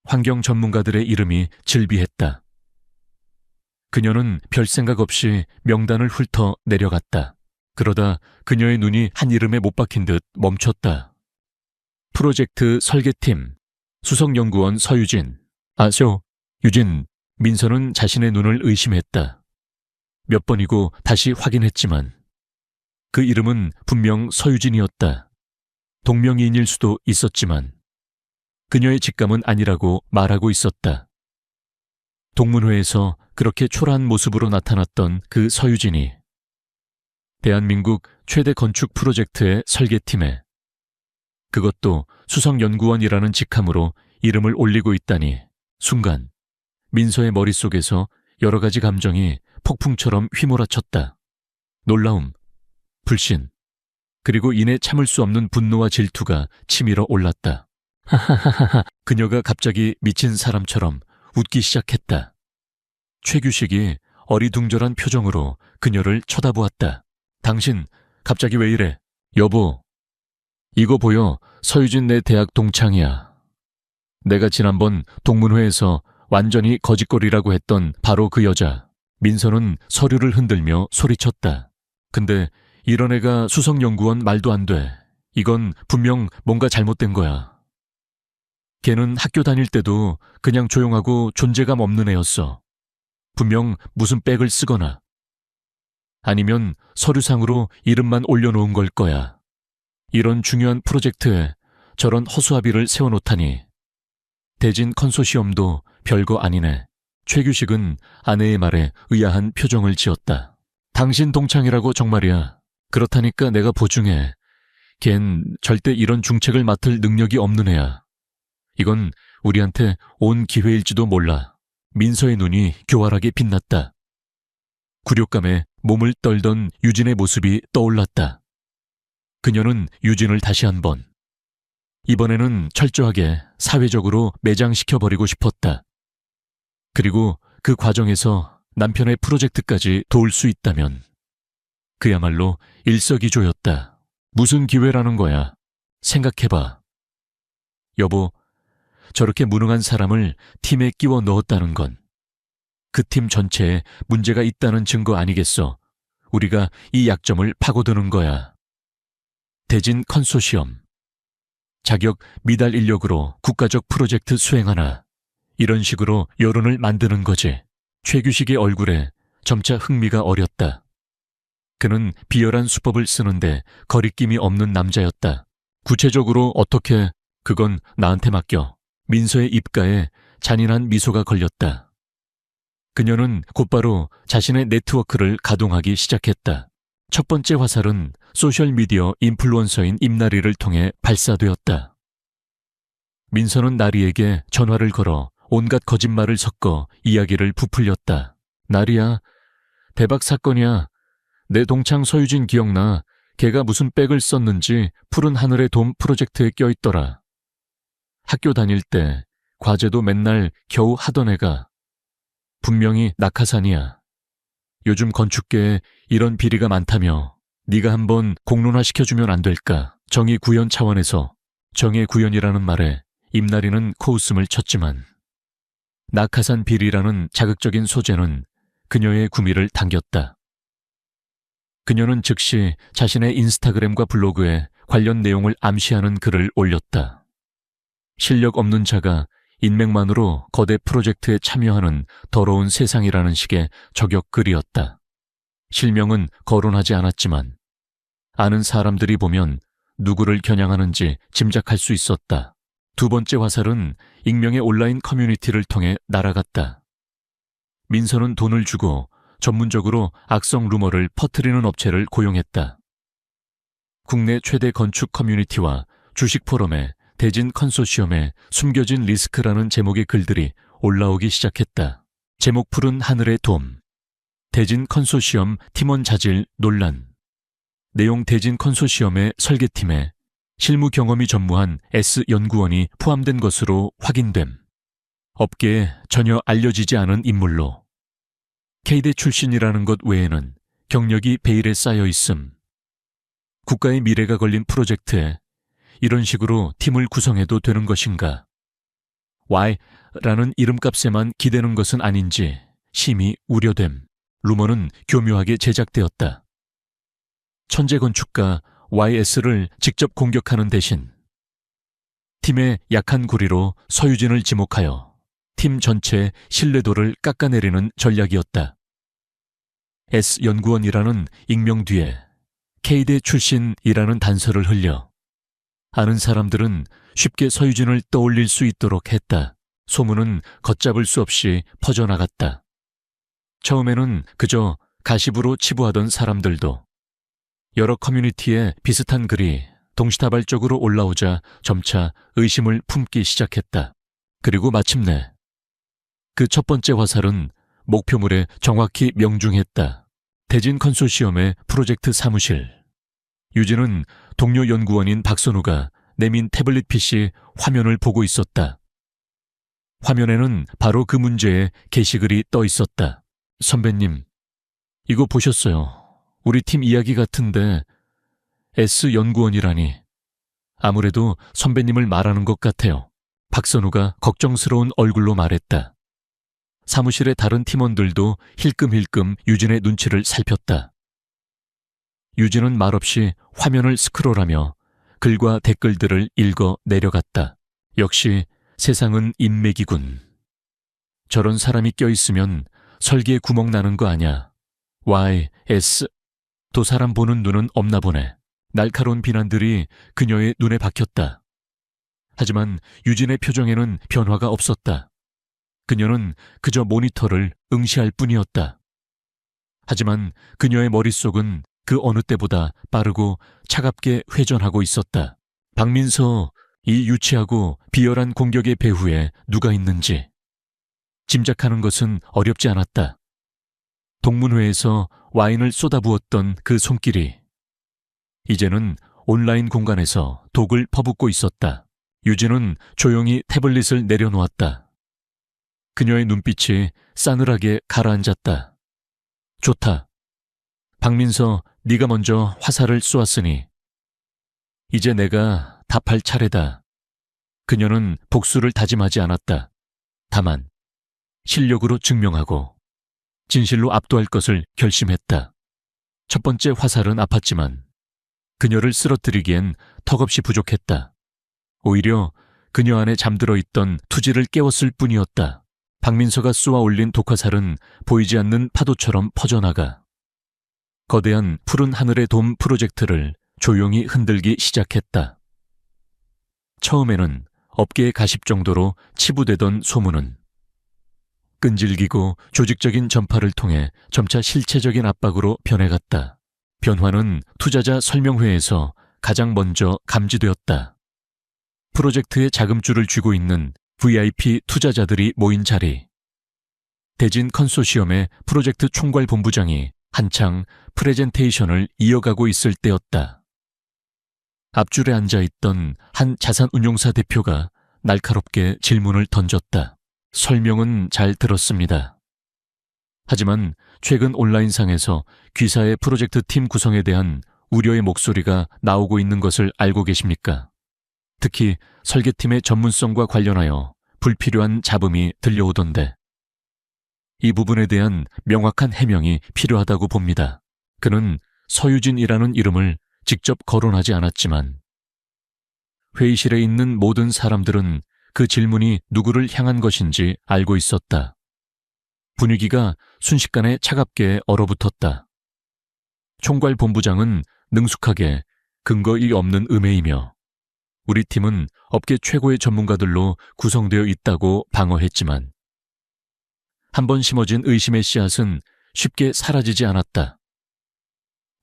환경 전문가들의 이름이 즐비했다. 그녀는 별 생각 없이 명단을 훑어 내려갔다. 그러다 그녀의 눈이 한 이름에 못 박힌 듯 멈췄다. 프로젝트 설계팀, 수석연구원 서유진. 유진. 민서는 자신의 눈을 의심했다. 몇 번이고 다시 확인했지만 그 이름은 분명 서유진이었다. 동명이인일 수도 있었지만 그녀의 직감은 아니라고 말하고 있었다. 동문회에서 그렇게 초라한 모습으로 나타났던 그 서유진이 대한민국 최대 건축 프로젝트의 설계팀에, 그것도 수석연구원이라는 직함으로 이름을 올리고 있다니 순간 민서의 머릿속에서 여러 가지 감정이 폭풍처럼 휘몰아쳤다. 놀라움, 불신, 그리고 이내 참을 수 없는 분노와 질투가 치밀어 올랐다. 하하하하. 그녀가 갑자기 미친 사람처럼 웃기 시작했다. 최규식이 어리둥절한 표정으로 그녀를 쳐다보았다. 당신 갑자기 왜 이래? 여보, 이거 보여. 서유진 내 대학 동창이야. 내가 지난번 동문회에서 완전히 거짓거리라고 했던 바로 그 여자. 민서는 서류를 흔들며 소리쳤다. 근데 이런 애가 수석연구원 말도 안 돼. 이건 분명 뭔가 잘못된 거야. 걔는 학교 다닐 때도 그냥 조용하고 존재감 없는 애였어. 분명 무슨 백을 쓰거나 아니면 서류상으로 이름만 올려놓은 걸 거야. 이런 중요한 프로젝트에 저런 허수아비를 세워놓다니. 대진 컨소시엄도 별거 아니네. 최규식은 아내의 말에 의아한 표정을 지었다. 당신 동창이라고 정말이야. 그렇다니까 내가 보증해. 걘 절대 이런 중책을 맡을 능력이 없는 애야. 이건 우리한테 온 기회일지도 몰라. 민서의 눈이 교활하게 빛났다. 굴욕감에 몸을 떨던 유진의 모습이 떠올랐다. 그녀는 유진을 다시 한번, 이번에는 철저하게 사회적으로 매장시켜버리고 싶었다. 그리고 그 과정에서 남편의 프로젝트까지 도울 수 있다면 그야말로 일석이조였다. 무슨 기회라는 거야. 생각해봐. 여보, 저렇게 무능한 사람을 팀에 끼워 넣었다는 건 그 팀 전체에 문제가 있다는 증거 아니겠어. 우리가 이 약점을 파고드는 거야. 대진 컨소시엄, 자격 미달 인력으로 국가적 프로젝트 수행하나, 이런 식으로 여론을 만드는 거지. 최규식의 얼굴에 점차 흥미가 어렸다. 그는 비열한 수법을 쓰는데 거리낌이 없는 남자였다. 구체적으로 어떻게? 그건 나한테 맡겨. 민서의 입가에 잔인한 미소가 걸렸다. 그녀는 곧바로 자신의 네트워크를 가동하기 시작했다. 첫 번째 화살은 소셜미디어 인플루언서인 임나리를 통해 발사되었다. 민서는 나리에게 전화를 걸어 온갖 거짓말을 섞어 이야기를 부풀렸다. 나리야, 대박 사건이야. 내 동창 서유진 기억나? 걔가 무슨 백을 썼는지 푸른 하늘의 돔 프로젝트에 껴있더라. 학교 다닐 때 과제도 맨날 겨우 하던 애가. 분명히 낙하산이야. 요즘 건축계에 이런 비리가 많다며 네가 한번 공론화시켜주면 안 될까? 정의 구현 차원에서. 정의 구현이라는 말에 임나리는 코웃음을 쳤지만 낙하산 비리라는 자극적인 소재는 그녀의 구미를 당겼다. 그녀는 즉시 자신의 인스타그램과 블로그에 관련 내용을 암시하는 글을 올렸다. 실력 없는 자가 인맥만으로 거대 프로젝트에 참여하는 더러운 세상이라는 식의 저격글이었다. 실명은 거론하지 않았지만 아는 사람들이 보면 누구를 겨냥하는지 짐작할 수 있었다. 두 번째 화살은 익명의 온라인 커뮤니티를 통해 날아갔다. 민서는 돈을 주고 전문적으로 악성 루머를 퍼뜨리는 업체를 고용했다. 국내 최대 건축 커뮤니티와 주식 포럼에 대진 컨소시엄의 숨겨진 리스크라는 제목의 글들이 올라오기 시작했다. 제목 푸른 하늘의 돔. 대진 컨소시엄 팀원 자질 논란. 내용 대진 컨소시엄의 설계팀에 실무 경험이 전무한 S 연구원이 포함된 것으로 확인됨. 업계에 전혀 알려지지 않은 인물로 K대 출신이라는 것 외에는 경력이 베일에 쌓여 있음. 국가의 미래가 걸린 프로젝트에 이런 식으로 팀을 구성해도 되는 것인가? Y라는 이름값에만 기대는 것은 아닌지 심히 우려됨. 루머는 교묘하게 제작되었다. 천재 건축가 YS를 직접 공격하는 대신 팀의 약한 구리로 서유진을 지목하여 팀 전체의 신뢰도를 깎아내리는 전략이었다. S 연구원이라는 익명 뒤에 K대 출신이라는 단서를 흘려 아는 사람들은 쉽게 서유진을 떠올릴 수 있도록 했다. 소문은 걷잡을 수 없이 퍼져나갔다. 처음에는 그저 가십으로 치부하던 사람들도 여러 커뮤니티에 비슷한 글이 동시다발적으로 올라오자 점차 의심을 품기 시작했다. 그리고 마침내 그 첫 번째 화살은 목표물에 정확히 명중했다. 대진 컨소시엄의 프로젝트 사무실. 유진은 동료 연구원인 박선우가 내민 태블릿 PC 화면을 보고 있었다. 화면에는 바로 그 문제의 게시글이 떠 있었다. 선배님, 이거 보셨어요. 우리 팀 이야기 같은데 S 연구원이라니. 아무래도 선배님을 말하는 것 같아요. 박선우가 걱정스러운 얼굴로 말했다. 사무실의 다른 팀원들도 힐끔힐끔 유진의 눈치를 살폈다. 유진은 말없이 화면을 스크롤하며 글과 댓글들을 읽어 내려갔다. 역시 세상은 인맥이군. 저런 사람이 껴있으면 설계에 구멍 나는 거 아냐. Y, S. 또 사람 보는 눈은 없나 보네. 날카로운 비난들이 그녀의 눈에 박혔다. 하지만 유진의 표정에는 변화가 없었다. 그녀는 그저 모니터를 응시할 뿐이었다. 하지만 그녀의 머릿속은 그 어느 때보다 빠르고 차갑게 회전하고 있었다. 박민서, 이 유치하고 비열한 공격의 배후에 누가 있는지 짐작하는 것은 어렵지 않았다. 동문회에서 와인을 쏟아부었던 그 손길이 이제는 온라인 공간에서 독을 퍼붓고 있었다. 유진은 조용히 태블릿을 내려놓았다. 그녀의 눈빛이 싸늘하게 가라앉았다. 좋다. 박민서, 네가 먼저 화살을 쏘았으니 이제 내가 답할 차례다. 그녀는 복수를 다짐하지 않았다. 다만 실력으로 증명하고 진실로 압도할 것을 결심했다. 첫 번째 화살은 아팠지만 그녀를 쓰러뜨리기엔 턱없이 부족했다. 오히려 그녀 안에 잠들어 있던 투지를 깨웠을 뿐이었다. 박민서가 쏘아 올린 독화살은 보이지 않는 파도처럼 퍼져나가 거대한 푸른 하늘의 돔 프로젝트를 조용히 흔들기 시작했다. 처음에는 업계의 가십 정도로 치부되던 소문은 끈질기고 조직적인 전파를 통해 점차 실체적인 압박으로 변해갔다. 변화는 투자자 설명회에서 가장 먼저 감지되었다. 프로젝트의 자금줄을 쥐고 있는 VIP 투자자들이 모인 자리. 대진 컨소시엄의 프로젝트 총괄 본부장이 한창 프레젠테이션을 이어가고 있을 때였다. 앞줄에 앉아있던 한 자산운용사 대표가 날카롭게 질문을 던졌다. 설명은 잘 들었습니다. 하지만 최근 온라인상에서 귀사의 프로젝트 팀 구성에 대한 우려의 목소리가 나오고 있는 것을 알고 계십니까? 특히 설계팀의 전문성과 관련하여 불필요한 잡음이 들려오던데 이 부분에 대한 명확한 해명이 필요하다고 봅니다. 그는 서유진이라는 이름을 직접 거론하지 않았지만 회의실에 있는 모든 사람들은 그 질문이 누구를 향한 것인지 알고 있었다. 분위기가 순식간에 차갑게 얼어붙었다. 총괄 본부장은 능숙하게 근거이 없는 음해이며 우리 팀은 업계 최고의 전문가들로 구성되어 있다고 방어했지만 한번 심어진 의심의 씨앗은 쉽게 사라지지 않았다.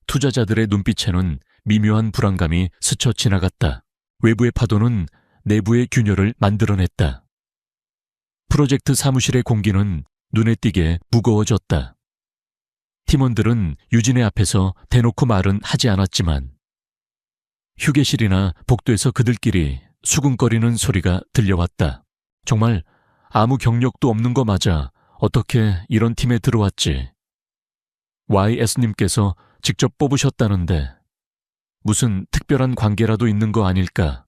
투자자들의 눈빛에는 미묘한 불안감이 스쳐 지나갔다. 외부의 파도는 내부의 균열을 만들어냈다. 프로젝트 사무실의 공기는 눈에 띄게 무거워졌다. 팀원들은 유진의 앞에서 대놓고 말은 하지 않았지만 휴게실이나 복도에서 그들끼리 수군거리는 소리가 들려왔다. 정말 아무 경력도 없는 거 맞아. 어떻게 이런 팀에 들어왔지? YS님께서 직접 뽑으셨다는데 무슨 특별한 관계라도 있는 거 아닐까?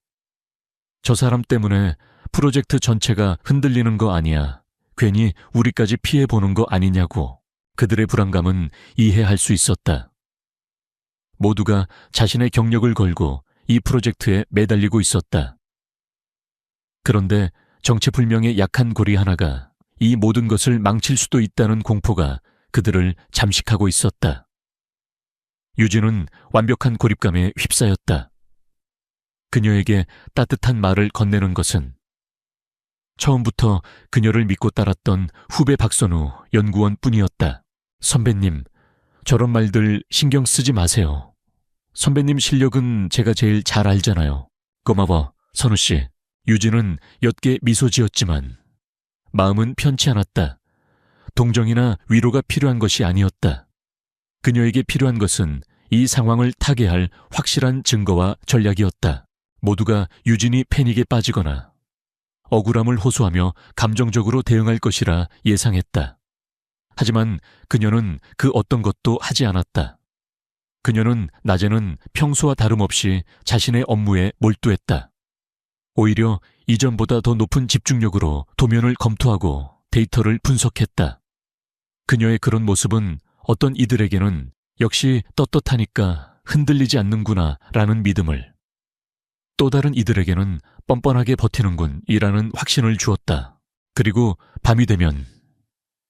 저 사람 때문에 프로젝트 전체가 흔들리는 거 아니야. 괜히 우리까지 피해보는 거 아니냐고. 그들의 불안감은 이해할 수 있었다. 모두가 자신의 경력을 걸고 이 프로젝트에 매달리고 있었다. 그런데 정체불명의 약한 고리 하나가 이 모든 것을 망칠 수도 있다는 공포가 그들을 잠식하고 있었다. 유진은 완벽한 고립감에 휩싸였다. 그녀에게 따뜻한 말을 건네는 것은 처음부터 그녀를 믿고 따랐던 후배 박선우 연구원 뿐이었다. 선배님, 저런 말들 신경 쓰지 마세요. 선배님 실력은 제가 제일 잘 알잖아요. 고마워, 선우씨. 유진은 옅게 미소 지었지만 마음은 편치 않았다. 동정이나 위로가 필요한 것이 아니었다. 그녀에게 필요한 것은 이 상황을 타개할 확실한 증거와 전략이었다. 모두가 유진이 패닉에 빠지거나 억울함을 호소하며 감정적으로 대응할 것이라 예상했다. 하지만 그녀는 그 어떤 것도 하지 않았다. 그녀는 낮에는 평소와 다름없이 자신의 업무에 몰두했다. 오히려 이전보다 더 높은 집중력으로 도면을 검토하고 데이터를 분석했다. 그녀의 그런 모습은 어떤 이들에게는 역시 떳떳하니까 흔들리지 않는구나 라는 믿음을, 또 다른 이들에게는 뻔뻔하게 버티는군 이라는 확신을 주었다. 그리고 밤이 되면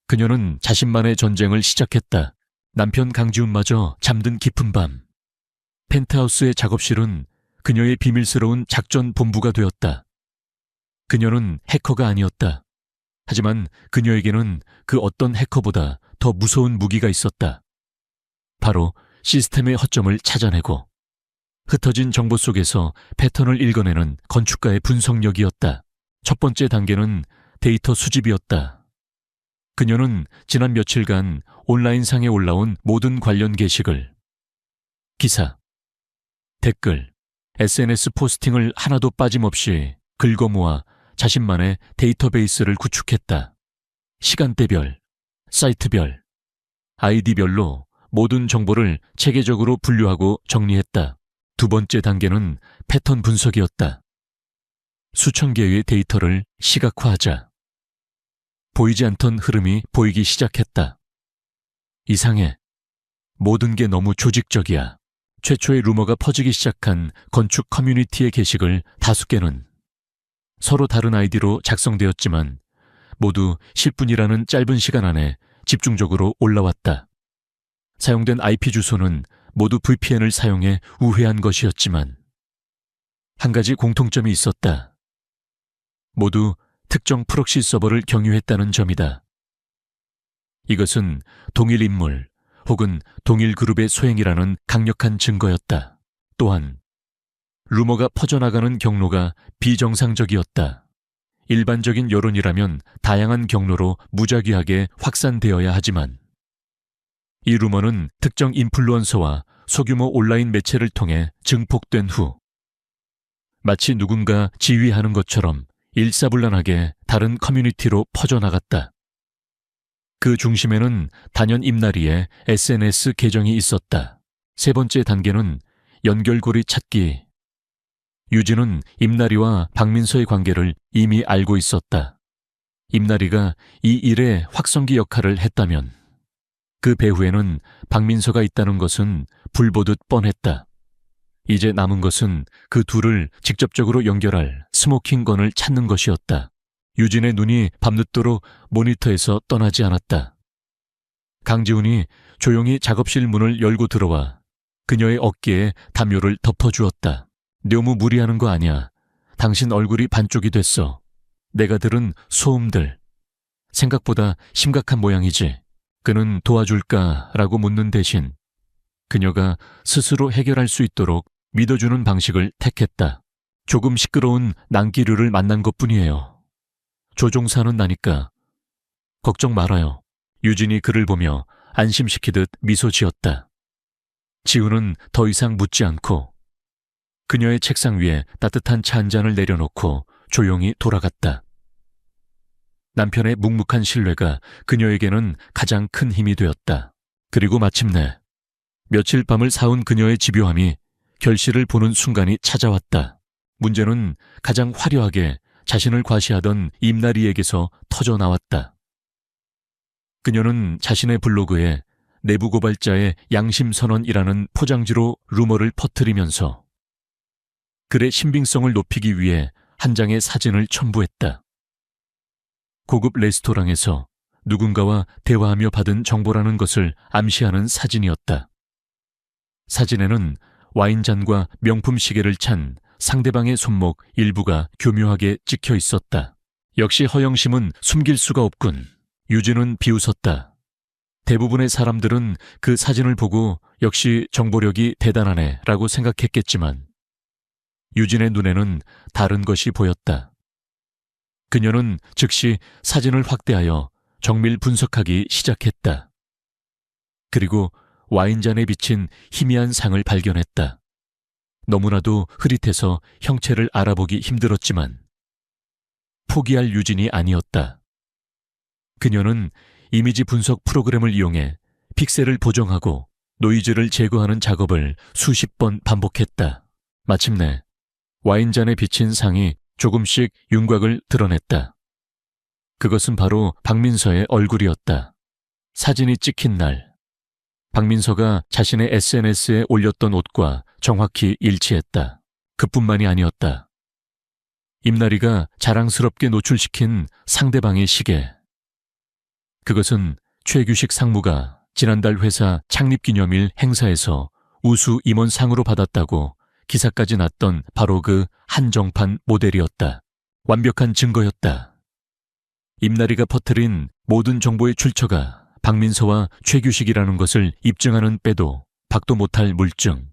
그녀는 자신만의 전쟁을 시작했다. 남편 강지훈마저 잠든 깊은 밤. 펜트하우스의 작업실은 그녀의 비밀스러운 작전 본부가 되었다. 그녀는 해커가 아니었다. 하지만 그녀에게는 그 어떤 해커보다 더 무서운 무기가 있었다. 바로 시스템의 허점을 찾아내고 흩어진 정보 속에서 패턴을 읽어내는 건축가의 분석력이었다. 첫 번째 단계는 데이터 수집이었다. 그녀는 지난 며칠간 온라인상에 올라온 모든 관련 게시글, 기사, 댓글, SNS 포스팅을 하나도 빠짐없이 긁어 모아 자신만의 데이터베이스를 구축했다. 시간대별, 사이트별, 아이디별로 모든 정보를 체계적으로 분류하고 정리했다. 두 번째 단계는 패턴 분석이었다. 수천 개의 데이터를 시각화하자. 보이지 않던 흐름이 보이기 시작했다. 이상해. 모든 게 너무 조직적이야. 최초의 루머가 퍼지기 시작한 건축 커뮤니티의 게시글 5개는 서로 다른 아이디로 작성되었지만 모두 10분이라는 짧은 시간 안에 집중적으로 올라왔다. 사용된 IP 주소는 모두 VPN을 사용해 우회한 것이었지만 한 가지 공통점이 있었다. 모두 특정 프록시 서버를 경유했다는 점이다. 이것은 동일 인물 혹은 동일 그룹의 소행이라는 강력한 증거였다. 또한 루머가 퍼져나가는 경로가 비정상적이었다. 일반적인 여론이라면 다양한 경로로 무작위하게 확산되어야 하지만 이 루머는 특정 인플루언서와 소규모 온라인 매체를 통해 증폭된 후 마치 누군가 지휘하는 것처럼 일사불란하게 다른 커뮤니티로 퍼져나갔다. 그 중심에는 단연 임나리의 SNS 계정이 있었다. 세 번째 단계는 연결고리 찾기. 유진은 임나리와 박민서의 관계를 이미 알고 있었다. 임나리가 이 일의 확성기 역할을 했다면 그 배후에는 박민서가 있다는 것은 불보듯 뻔했다. 이제 남은 것은 그 둘을 직접적으로 연결할 스모킹건을 찾는 것이었다. 유진의 눈이 밤늦도록 모니터에서 떠나지 않았다. 강지훈이 조용히 작업실 문을 열고 들어와 그녀의 어깨에 담요를 덮어주었다. 너무 무리하는 거 아니야. 당신 얼굴이 반쪽이 됐어. 내가 들은 소음들. 생각보다 심각한 모양이지. 그는 도와줄까라고 묻는 대신 그녀가 스스로 해결할 수 있도록 믿어주는 방식을 택했다. 조금 시끄러운 난기류를 만난 것뿐이에요. 조종사는 나니까. 걱정 말아요. 유진이 그를 보며 안심시키듯 미소 지었다. 지우는 더 이상 묻지 않고 그녀의 책상 위에 따뜻한 차 한 잔을 내려놓고 조용히 돌아갔다. 남편의 묵묵한 신뢰가 그녀에게는 가장 큰 힘이 되었다. 그리고 마침내 며칠 밤을 사온 그녀의 집요함이 결실을 보는 순간이 찾아왔다. 문제는 가장 화려하게 자신을 과시하던 임나리에게서 터져 나왔다. 그녀는 자신의 블로그에 내부 고발자의 양심선언이라는 포장지로 루머를 퍼뜨리면서 글의 신빙성을 높이기 위해 한 장의 사진을 첨부했다. 고급 레스토랑에서 누군가와 대화하며 받은 정보라는 것을 암시하는 사진이었다. 사진에는 와인잔과 명품 시계를 찬 상대방의 손목 일부가 교묘하게 찍혀 있었다. 역시 허영심은 숨길 수가 없군. 유진은 비웃었다. 대부분의 사람들은 그 사진을 보고 역시 정보력이 대단하네 라고 생각했겠지만 유진의 눈에는 다른 것이 보였다. 그녀는 즉시 사진을 확대하여 정밀 분석하기 시작했다. 그리고 와인잔에 비친 희미한 상을 발견했다. 너무나도 흐릿해서 형체를 알아보기 힘들었지만 포기할 유진이 아니었다. 그녀는 이미지 분석 프로그램을 이용해 픽셀을 보정하고 노이즈를 제거하는 작업을 수십 번 반복했다. 마침내 와인잔에 비친 상이 조금씩 윤곽을 드러냈다. 그것은 바로 박민서의 얼굴이었다. 사진이 찍힌 날, 박민서가 자신의 SNS에 올렸던 옷과 정확히 일치했다. 그뿐만이 아니었다. 임나리가 자랑스럽게 노출시킨 상대방의 시계. 그것은 최규식 상무가 지난달 회사 창립기념일 행사에서 우수 임원상으로 받았다고 기사까지 났던 바로 그 한정판 모델이었다. 완벽한 증거였다. 임나리가 퍼뜨린 모든 정보의 출처가 박민서와 최규식이라는 것을 입증하는 빼도 박도 못할 물증.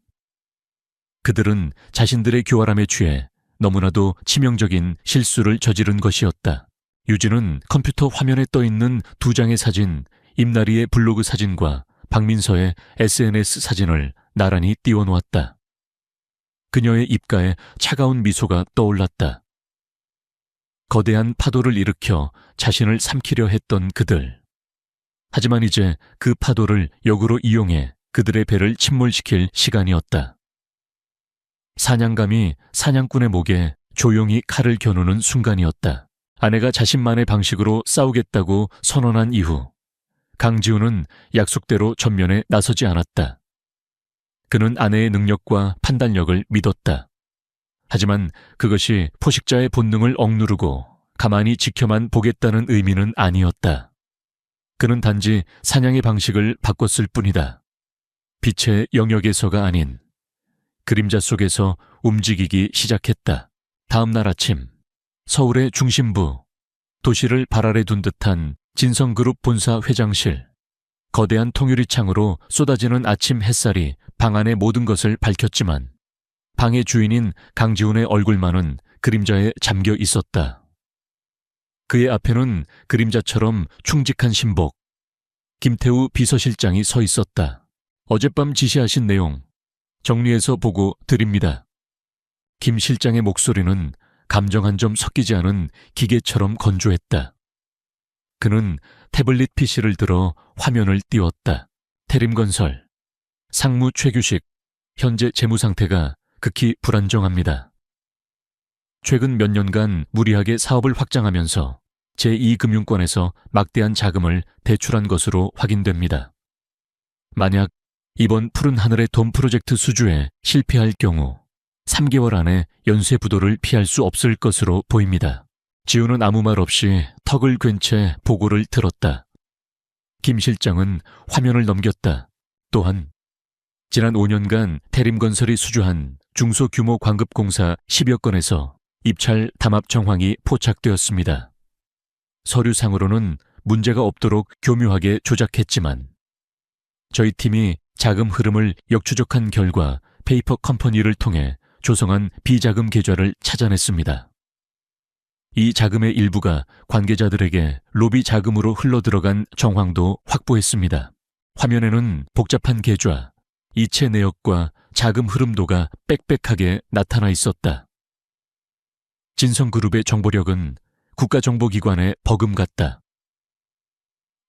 그들은 자신들의 교활함에 취해 너무나도 치명적인 실수를 저지른 것이었다. 유진은 컴퓨터 화면에 떠있는 두 장의 사진, 임나리의 블로그 사진과 박민서의 SNS 사진을 나란히 띄워놓았다. 그녀의 입가에 차가운 미소가 떠올랐다. 거대한 파도를 일으켜 자신을 삼키려 했던 그들. 하지만 이제 그 파도를 역으로 이용해 그들의 배를 침몰시킬 시간이었다. 사냥감이 사냥꾼의 목에 조용히 칼을 겨누는 순간이었다. 아내가 자신만의 방식으로 싸우겠다고 선언한 이후 강지우는 약속대로 전면에 나서지 않았다. 그는 아내의 능력과 판단력을 믿었다. 하지만 그것이 포식자의 본능을 억누르고 가만히 지켜만 보겠다는 의미는 아니었다. 그는 단지 사냥의 방식을 바꿨을 뿐이다. 빛의 영역에서가 아닌 그림자 속에서 움직이기 시작했다. 다음 날 아침, 서울의 중심부, 도시를 발 아래 둔 듯한 진성그룹 본사 회장실. 거대한 통유리창으로 쏟아지는 아침 햇살이 방 안의 모든 것을 밝혔지만 방의 주인인 강지훈의 얼굴만은 그림자에 잠겨 있었다. 그의 앞에는 그림자처럼 충직한 신복, 김태우 비서실장이 서 있었다. 어젯밤 지시하신 내용 정리해서 보고 드립니다. 김 실장의 목소리는 감정 한 점 섞이지 않은 기계처럼 건조했다. 그는 태블릿 PC를 들어 화면을 띄웠다. 태림건설, 상무 최규식, 현재 재무 상태가 극히 불안정합니다. 최근 몇 년간 무리하게 사업을 확장하면서 제2금융권에서 막대한 자금을 대출한 것으로 확인됩니다. 만약 이번 푸른 하늘의 돔 프로젝트 수주에 실패할 경우 3개월 안에 연쇄 부도를 피할 수 없을 것으로 보입니다. 지우는 아무 말 없이 턱을 괜 채 보고를 들었다. 김 실장은 화면을 넘겼다. 또한 지난 5년간 태림건설이 수주한 중소규모 광급공사 10여 건에서 입찰 담합 정황이 포착되었습니다. 서류상으로는 문제가 없도록 교묘하게 조작했지만 저희 팀이 자금 흐름을 역추적한 결과 페이퍼 컴퍼니를 통해 조성한 비자금 계좌를 찾아냈습니다. 이 자금의 일부가 관계자들에게 로비 자금으로 흘러들어간 정황도 확보했습니다. 화면에는 복잡한 계좌, 이체 내역과 자금 흐름도가 빽빽하게 나타나 있었다. 진성그룹의 정보력은 국가정보기관의 버금 같다.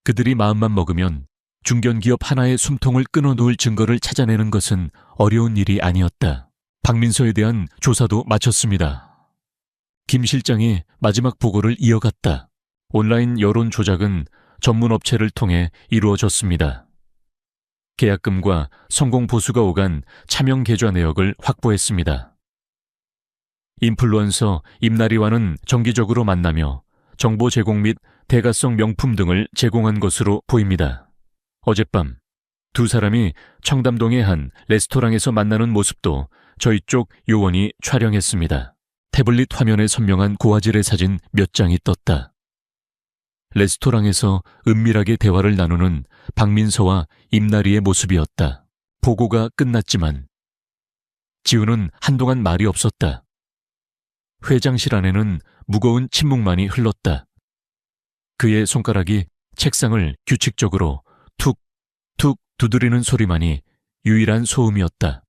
그들이 마음만 먹으면 중견기업 하나의 숨통을 끊어놓을 증거를 찾아내는 것은 어려운 일이 아니었다. 박민서에 대한 조사도 마쳤습니다. 김 실장이 마지막 보고를 이어갔다. 온라인 여론 조작은 전문 업체를 통해 이루어졌습니다. 계약금과 성공 보수가 오간 차명 계좌 내역을 확보했습니다. 인플루언서 임나리와는 정기적으로 만나며 정보 제공 및 대가성 명품 등을 제공한 것으로 보입니다. 어젯밤 두 사람이 청담동의 한 레스토랑에서 만나는 모습도 저희 쪽 요원이 촬영했습니다. 태블릿 화면에 선명한 고화질의 사진 몇 장이 떴다. 레스토랑에서 은밀하게 대화를 나누는 박민서와 임나리의 모습이었다. 보고가 끝났지만 지우는 한동안 말이 없었다. 회장실 안에는 무거운 침묵만이 흘렀다. 그의 손가락이 책상을 규칙적으로 툭툭 두드리는 소리만이 유일한 소음이었다.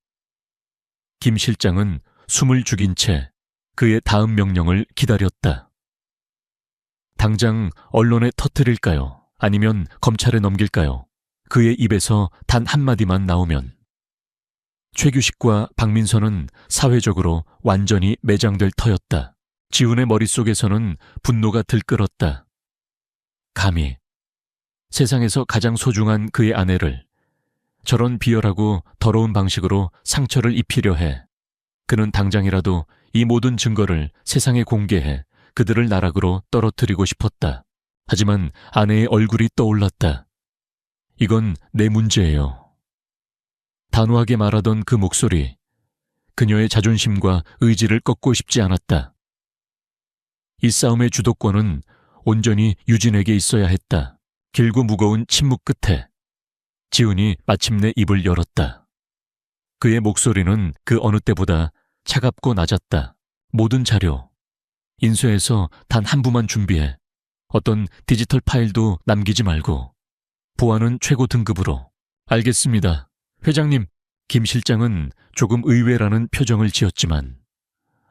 김 실장은 숨을 죽인 채 그의 다음 명령을 기다렸다. 당장 언론에 터뜨릴까요? 아니면 검찰에 넘길까요? 그의 입에서 단 한마디만 나오면 최규식과 박민서는 사회적으로 완전히 매장될 터였다. 지훈의 머릿속에서는 분노가 들끓었다. 감히 세상에서 가장 소중한 그의 아내를 저런 비열하고 더러운 방식으로 상처를 입히려 해. 그는 당장이라도 이 모든 증거를 세상에 공개해 그들을 나락으로 떨어뜨리고 싶었다. 하지만 아내의 얼굴이 떠올랐다. 이건 내 문제예요. 단호하게 말하던 그 목소리, 그녀의 자존심과 의지를 꺾고 싶지 않았다. 이 싸움의 주도권은 온전히 유진에게 있어야 했다. 길고 무거운 침묵 끝에 지훈이 마침내 입을 열었다. 그의 목소리는 그 어느 때보다 차갑고 낮았다. 모든 자료, 인쇄해서 단 한 부만 준비해. 어떤 디지털 파일도 남기지 말고. 보안은 최고 등급으로. 알겠습니다. 회장님. 김 실장은 조금 의외라는 표정을 지었지만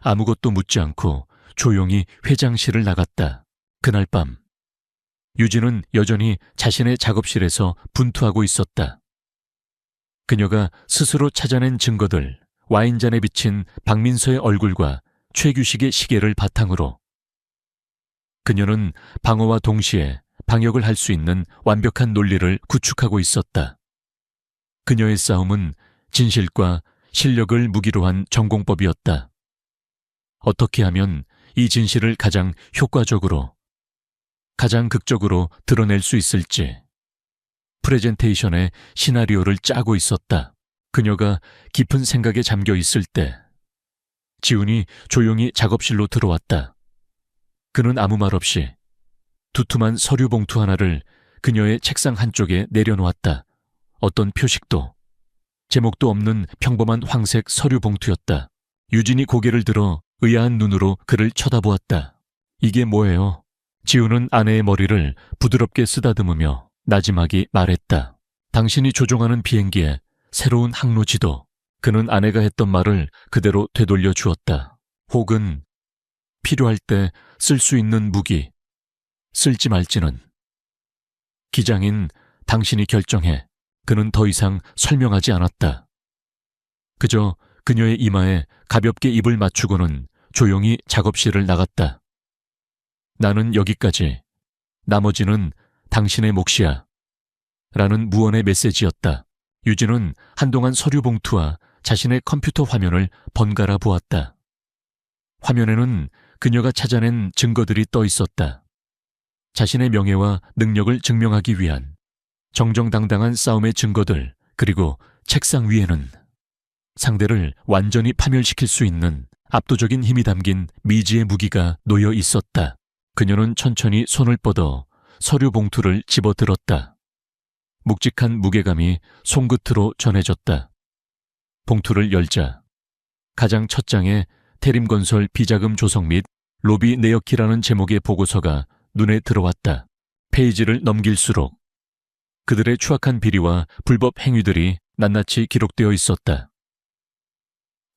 아무것도 묻지 않고 조용히 회장실을 나갔다. 그날 밤 유진은 여전히 자신의 작업실에서 분투하고 있었다. 그녀가 스스로 찾아낸 증거들, 와인잔에 비친 박민서의 얼굴과 최규식의 시계를 바탕으로 그녀는 방어와 동시에 방역을 할 수 있는 완벽한 논리를 구축하고 있었다. 그녀의 싸움은 진실과 실력을 무기로 한 전공법이었다. 어떻게 하면 이 진실을 가장 효과적으로, 가장 극적으로 드러낼 수 있을지 프레젠테이션의 시나리오를 짜고 있었다. 그녀가 깊은 생각에 잠겨 있을 때 지훈이 조용히 작업실로 들어왔다. 그는 아무 말 없이 두툼한 서류 봉투 하나를 그녀의 책상 한쪽에 내려놓았다. 어떤 표식도, 제목도 없는 평범한 황색 서류 봉투였다. 유진이 고개를 들어 의아한 눈으로 그를 쳐다보았다. 이게 뭐예요? 지훈은 아내의 머리를 부드럽게 쓰다듬으며 나지막이 말했다. 당신이 조종하는 비행기에 새로운 항로 지도. 그는 아내가 했던 말을 그대로 되돌려 주었다. 혹은 필요할 때 쓸 수 있는 무기. 쓸지 말지는. 기장인 당신이 결정해. 그는 더 이상 설명하지 않았다. 그저 그녀의 이마에 가볍게 입을 맞추고는 조용히 작업실을 나갔다. 나는 여기까지. 나머지는 당신의 몫이야. 라는 무언의 메시지였다. 유진은 한동안 서류 봉투와 자신의 컴퓨터 화면을 번갈아 보았다. 화면에는 그녀가 찾아낸 증거들이 떠 있었다. 자신의 명예와 능력을 증명하기 위한 정정당당한 싸움의 증거들, 그리고 책상 위에는 상대를 완전히 파멸시킬 수 있는 압도적인 힘이 담긴 미지의 무기가 놓여 있었다. 그녀는 천천히 손을 뻗어 서류 봉투를 집어들었다. 묵직한 무게감이 손끝으로 전해졌다. 봉투를 열자 가장 첫 장에 태림건설 비자금 조성 및 로비 내역이라는 제목의 보고서가 눈에 들어왔다. 페이지를 넘길수록 그들의 추악한 비리와 불법 행위들이 낱낱이 기록되어 있었다.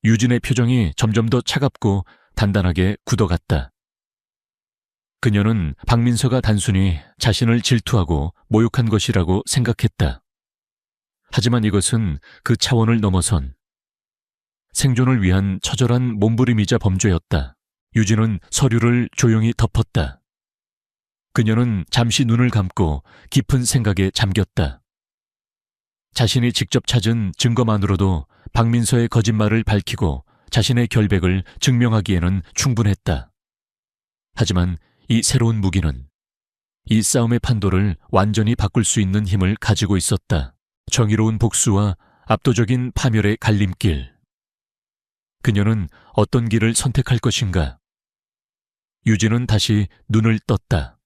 유진의 표정이 점점 더 차갑고 단단하게 굳어갔다. 그녀는 박민서가 단순히 자신을 질투하고 모욕한 것이라고 생각했다. 하지만 이것은 그 차원을 넘어선 생존을 위한 처절한 몸부림이자 범죄였다. 유진은 서류를 조용히 덮었다. 그녀는 잠시 눈을 감고 깊은 생각에 잠겼다. 자신이 직접 찾은 증거만으로도 박민서의 거짓말을 밝히고 자신의 결백을 증명하기에는 충분했다. 하지만 이 새로운 무기는 이 싸움의 판도를 완전히 바꿀 수 있는 힘을 가지고 있었다. 정의로운 복수와 압도적인 파멸의 갈림길. 그녀는 어떤 길을 선택할 것인가? 유진은 다시 눈을 떴다.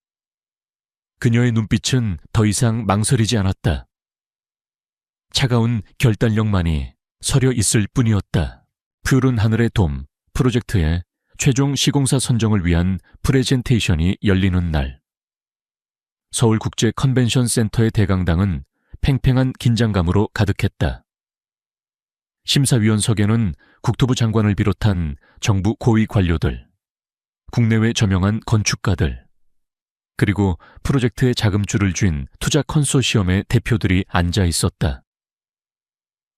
그녀의 눈빛은 더 이상 망설이지 않았다. 차가운 결단력만이 서려 있을 뿐이었다. 푸른 하늘의 돔 프로젝트의 최종 시공사 선정을 위한 프레젠테이션이 열리는 날. 서울국제 컨벤션 센터의 대강당은 팽팽한 긴장감으로 가득했다. 심사위원석에는 국토부 장관을 비롯한 정부 고위 관료들, 국내외 저명한 건축가들, 그리고 프로젝트의 자금줄을 쥔 투자 컨소시엄의 대표들이 앉아 있었다.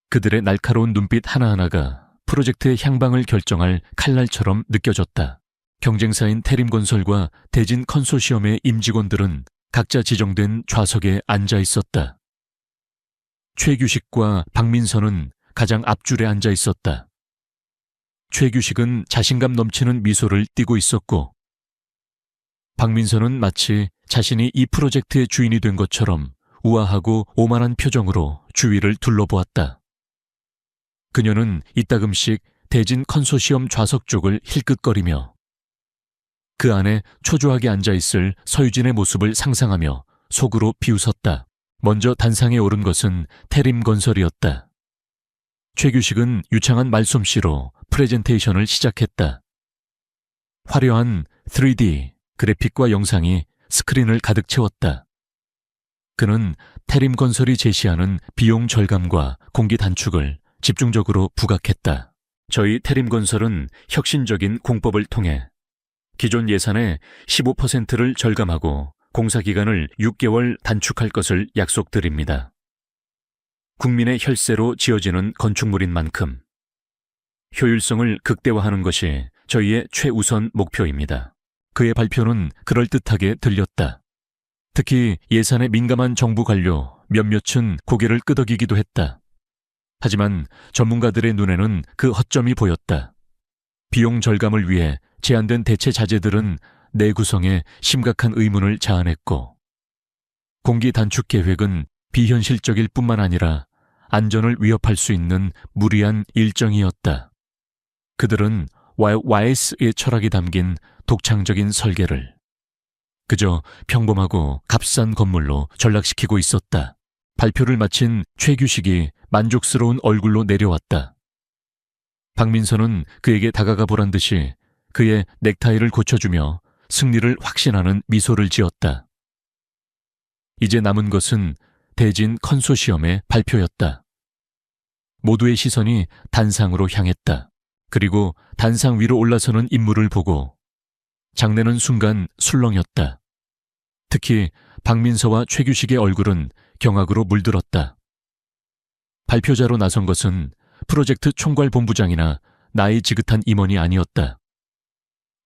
그들의 날카로운 눈빛 하나하나가 프로젝트의 향방을 결정할 칼날처럼 느껴졌다. 경쟁사인 태림건설과 대진 컨소시엄의 임직원들은 각자 지정된 좌석에 앉아 있었다. 최규식과 박민서는 가장 앞줄에 앉아 있었다. 최규식은 자신감 넘치는 미소를 띠고 있었고, 박민서는 마치 자신이 이 프로젝트의 주인이 된 것처럼 우아하고 오만한 표정으로 주위를 둘러보았다. 그녀는 이따금씩 대진 컨소시엄 좌석 쪽을 힐끗거리며 그 안에 초조하게 앉아있을 서유진의 모습을 상상하며 속으로 비웃었다. 먼저 단상에 오른 것은 태림건설이었다. 최규식은 유창한 말솜씨로 프레젠테이션을 시작했다. 화려한 3D 그래픽과 영상이 스크린을 가득 채웠다. 그는 태림건설이 제시하는 비용 절감과 공기 단축을 집중적으로 부각했다. 저희 태림건설은 혁신적인 공법을 통해 기존 예산의 15%를 절감하고 공사기간을 6개월 단축할 것을 약속드립니다. 국민의 혈세로 지어지는 건축물인 만큼 효율성을 극대화하는 것이 저희의 최우선 목표입니다. 그의 발표는 그럴듯하게 들렸다. 특히 예산에 민감한 정부 관료 몇몇은 고개를 끄덕이기도 했다. 하지만 전문가들의 눈에는 그 허점이 보였다. 비용 절감을 위해 제안된 대체 자재들은 내구성에 심각한 의문을 자아냈고, 공기 단축 계획은 비현실적일 뿐만 아니라 안전을 위협할 수 있는 무리한 일정이었다. 그들은 YS의 철학이 담긴 독창적인 설계를 그저 평범하고 값싼 건물로 전락시키고 있었다. 발표를 마친 최규식이 만족스러운 얼굴로 내려왔다. 박민서는 그에게 다가가 보란 듯이 그의 넥타이를 고쳐주며 승리를 확신하는 미소를 지었다. 이제 남은 것은 대진 컨소시엄의 발표였다. 모두의 시선이 단상으로 향했다. 그리고 단상 위로 올라서는 인물을 보고 장내는 순간 술렁였다. 특히 박민서와 최규식의 얼굴은 경악으로 물들었다. 발표자로 나선 것은 프로젝트 총괄본부장이나 나이 지긋한 임원이 아니었다.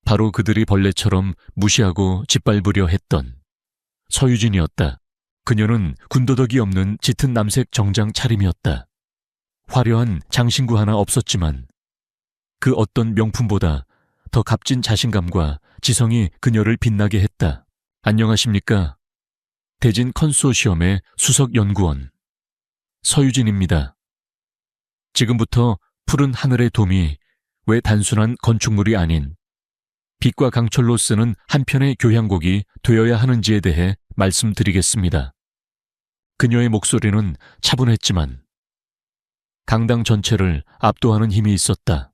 바로 그들이 벌레처럼 무시하고 짓밟으려 했던 서유진이었다. 그녀는 군더더기 없는 짙은 남색 정장 차림이었다. 화려한 장신구 하나 없었지만 그 어떤 명품보다 더 값진 자신감과 지성이 그녀를 빛나게 했다. 안녕하십니까? 대진 컨소시엄의 수석연구원 서유진입니다. 지금부터 푸른 하늘의 돔이 왜 단순한 건축물이 아닌 빛과 강철로 쓰는 한편의 교향곡이 되어야 하는지에 대해 말씀드리겠습니다. 그녀의 목소리는 차분했지만 강당 전체를 압도하는 힘이 있었다.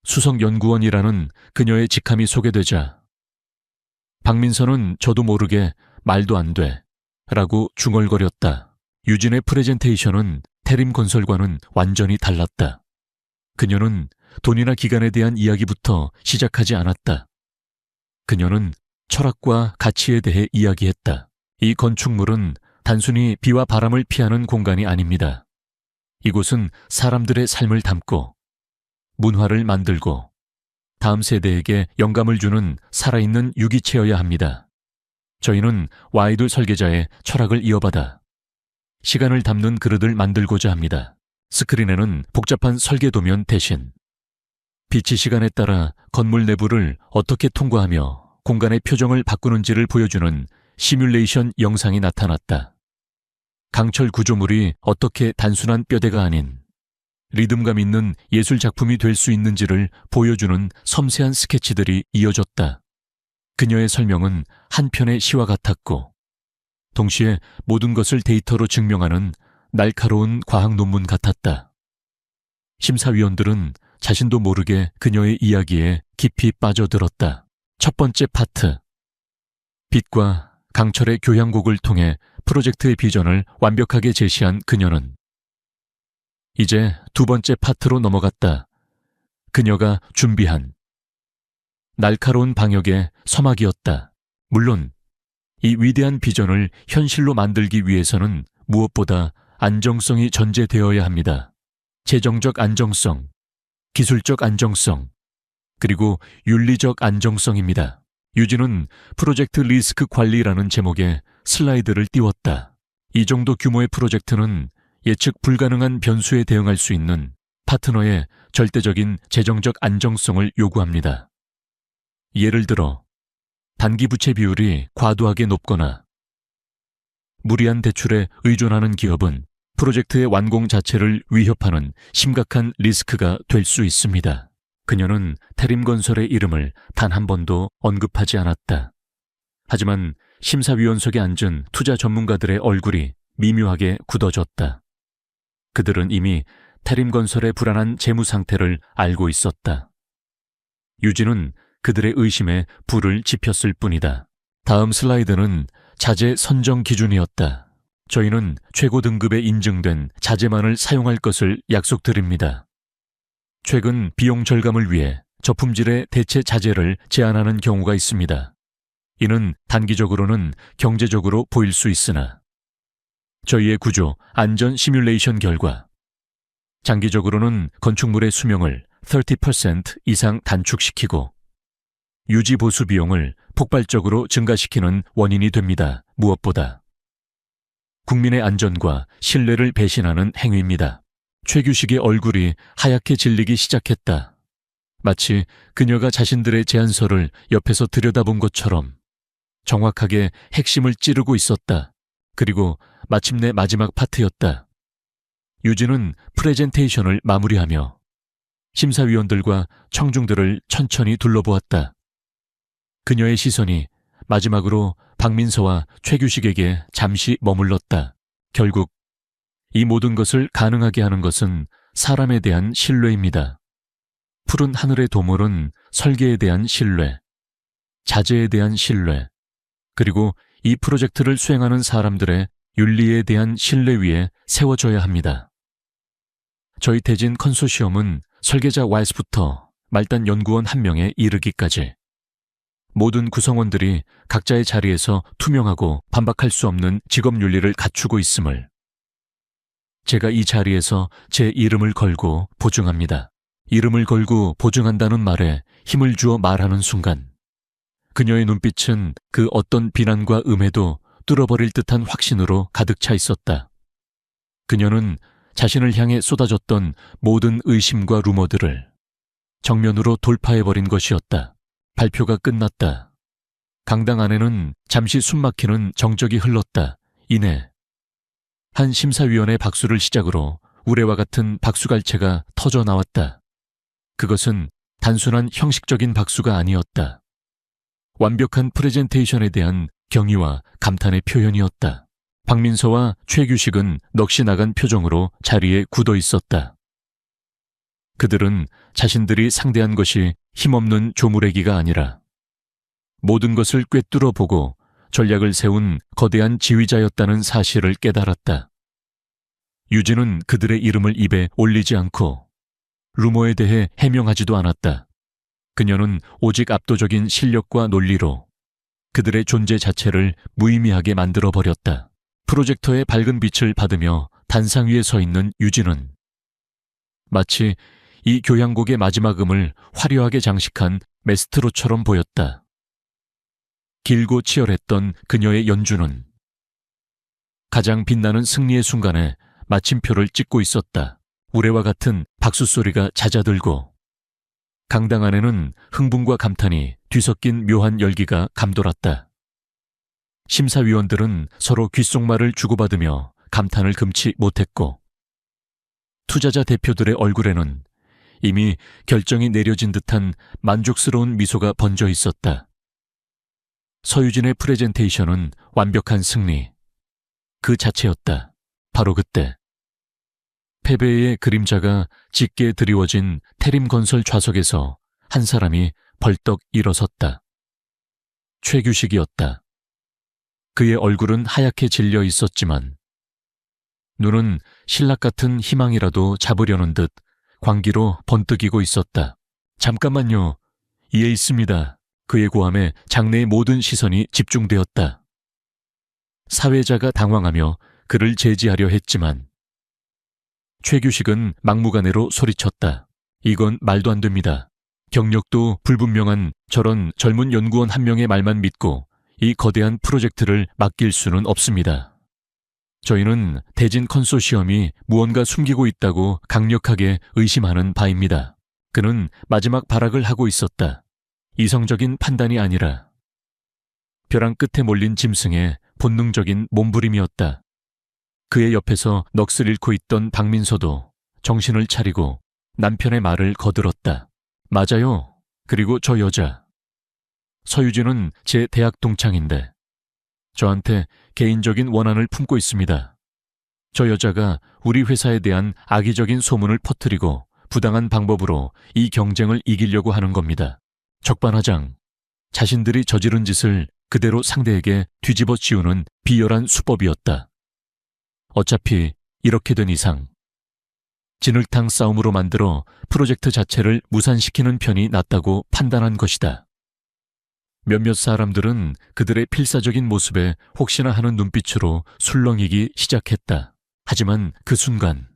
수석연구원이라는 그녀의 직함이 소개되자 박민서는 저도 모르게 말도 안 돼 라고 중얼거렸다. 유진의 프레젠테이션은 태림건설과는 완전히 달랐다. 그녀는 돈이나 기간에 대한 이야기부터 시작하지 않았다. 그녀는 철학과 가치에 대해 이야기했다. 이 건축물은 단순히 비와 바람을 피하는 공간이 아닙니다. 이곳은 사람들의 삶을 담고 문화를 만들고 다음 세대에게 영감을 주는 살아있는 유기체여야 합니다. 저희는 와이드 설계자의 철학을 이어받아 시간을 담는 그릇을 만들고자 합니다. 스크린에는 복잡한 설계 도면 대신 빛이 시간에 따라 건물 내부를 어떻게 통과하며 공간의 표정을 바꾸는지를 보여주는 시뮬레이션 영상이 나타났다. 강철 구조물이 어떻게 단순한 뼈대가 아닌 리듬감 있는 예술 작품이 될 수 있는지를 보여주는 섬세한 스케치들이 이어졌다. 그녀의 설명은 한 편의 시와 같았고 동시에 모든 것을 데이터로 증명하는 날카로운 과학 논문 같았다. 심사위원들은 자신도 모르게 그녀의 이야기에 깊이 빠져들었다. 첫 번째 파트. 빛과 강철의 교향곡을 통해 프로젝트의 비전을 완벽하게 제시한 그녀는 이제 두 번째 파트로 넘어갔다. 그녀가 준비한 날카로운 방역의 서막이었다. 물론 이 위대한 비전을 현실로 만들기 위해서는 무엇보다 안정성이 전제되어야 합니다. 재정적 안정성, 기술적 안정성, 그리고 윤리적 안정성입니다. 유진은 프로젝트 리스크 관리라는 제목의 슬라이드를 띄웠다. 이 정도 규모의 프로젝트는 예측 불가능한 변수에 대응할 수 있는 파트너의 절대적인 재정적 안정성을 요구합니다. 예를 들어 단기 부채 비율이 과도하게 높거나 무리한 대출에 의존하는 기업은 프로젝트의 완공 자체를 위협하는 심각한 리스크가 될 수 있습니다. 그녀는 태림건설의 이름을 단 한 번도 언급하지 않았다. 하지만 심사위원석에 앉은 투자 전문가들의 얼굴이 미묘하게 굳어졌다. 그들은 이미 태림건설의 불안한 재무 상태를 알고 있었다. 유진은 그들의 의심에 불을 지폈을 뿐이다. 다음 슬라이드는 자재 선정 기준이었다. 저희는 최고 등급에 인증된 자재만을 사용할 것을 약속드립니다. 최근 비용 절감을 위해 저품질의 대체 자재를 제한하는 경우가 있습니다. 이는 단기적으로는 경제적으로 보일 수 있으나 저희의 구조 안전 시뮬레이션 결과 장기적으로는 건축물의 수명을 30% 이상 단축시키고 유지 보수 비용을 폭발적으로 증가시키는 원인이 됩니다. 무엇보다 국민의 안전과 신뢰를 배신하는 행위입니다. 최규식의 얼굴이 하얗게 질리기 시작했다. 마치 그녀가 자신들의 제안서를 옆에서 들여다본 것처럼 정확하게 핵심을 찌르고 있었다. 그리고 마침내 마지막 파트였다. 유진은 프레젠테이션을 마무리하며 심사위원들과 청중들을 천천히 둘러보았다. 그녀의 시선이 마지막으로 박민서와 최규식에게 잠시 머물렀다. 결국 이 모든 것을 가능하게 하는 것은 사람에 대한 신뢰입니다. 푸른 하늘의 도물은 설계에 대한 신뢰, 자재에 대한 신뢰, 그리고 이 프로젝트를 수행하는 사람들의 윤리에 대한 신뢰 위에 세워져야 합니다. 저희 태진 컨소시엄은 설계자 와이스부터 말단 연구원 한 명에 이르기까지 모든 구성원들이 각자의 자리에서 투명하고 반박할 수 없는 직업 윤리를 갖추고 있음을 제가 이 자리에서 제 이름을 걸고 보증합니다. 이름을 걸고 보증한다는 말에 힘을 주어 말하는 순간 그녀의 눈빛은 그 어떤 비난과 음해도 뚫어버릴 듯한 확신으로 가득 차 있었다. 그녀는 자신을 향해 쏟아졌던 모든 의심과 루머들을 정면으로 돌파해버린 것이었다. 발표가 끝났다. 강당 안에는 잠시 숨막히는 정적이 흘렀다. 이내 한 심사위원의 박수를 시작으로 우레와 같은 박수갈채가 터져 나왔다. 그것은 단순한 형식적인 박수가 아니었다. 완벽한 프레젠테이션에 대한 경의와 감탄의 표현이었다. 박민서와 최규식은 넋이 나간 표정으로 자리에 굳어 있었다. 그들은 자신들이 상대한 것이 힘없는 조무래기가 아니라 모든 것을 꿰뚫어 보고 전략을 세운 거대한 지휘자였다는 사실을 깨달았다. 유진은 그들의 이름을 입에 올리지 않고 루머에 대해 해명하지도 않았다. 그녀는 오직 압도적인 실력과 논리로 그들의 존재 자체를 무의미하게 만들어버렸다. 프로젝터의 밝은 빛을 받으며 단상 위에 서 있는 유진은 마치 이 교향곡의 마지막 음을 화려하게 장식한 메스트로처럼 보였다. 길고 치열했던 그녀의 연주는 가장 빛나는 승리의 순간에 마침표를 찍고 있었다. 우레와 같은 박수 소리가 잦아들고 강당 안에는 흥분과 감탄이 뒤섞인 묘한 열기가 감돌았다. 심사위원들은 서로 귓속말을 주고받으며 감탄을 금치 못했고 투자자 대표들의 얼굴에는 이미 결정이 내려진 듯한 만족스러운 미소가 번져 있었다. 서유진의 프레젠테이션은 완벽한 승리, 그 자체였다. 바로 그때 패배의 그림자가 짙게 드리워진 태림건설 좌석에서 한 사람이 벌떡 일어섰다. 최규식이었다. 그의 얼굴은 하얗게 질려 있었지만 눈은 신락 같은 희망이라도 잡으려는 듯 광기로 번뜩이고 있었다. 잠깐만요. 이에 있습니다. 그의 고함에 장내의 모든 시선이 집중되었다. 사회자가 당황하며 그를 제지하려 했지만 최규식은 막무가내로 소리쳤다. 이건 말도 안 됩니다. 경력도 불분명한 저런 젊은 연구원 한 명의 말만 믿고 이 거대한 프로젝트를 맡길 수는 없습니다. 저희는 대진 컨소시엄이 무언가 숨기고 있다고 강력하게 의심하는 바입니다. 그는 마지막 발악을 하고 있었다. 이성적인 판단이 아니라 벼랑 끝에 몰린 짐승의 본능적인 몸부림이었다. 그의 옆에서 넋을 잃고 있던 박민서도 정신을 차리고 남편의 말을 거들었다. 맞아요. 그리고 저 여자. 서유진은 제 대학 동창인데 저한테 개인적인 원한을 품고 있습니다. 저 여자가 우리 회사에 대한 악의적인 소문을 퍼뜨리고 부당한 방법으로 이 경쟁을 이기려고 하는 겁니다. 적반하장, 자신들이 저지른 짓을 그대로 상대에게 뒤집어 씌우는 비열한 수법이었다. 어차피 이렇게 된 이상 진흙탕 싸움으로 만들어 프로젝트 자체를 무산시키는 편이 낫다고 판단한 것이다. 몇몇 사람들은 그들의 필사적인 모습에 혹시나 하는 눈빛으로 술렁이기 시작했다. 하지만 그 순간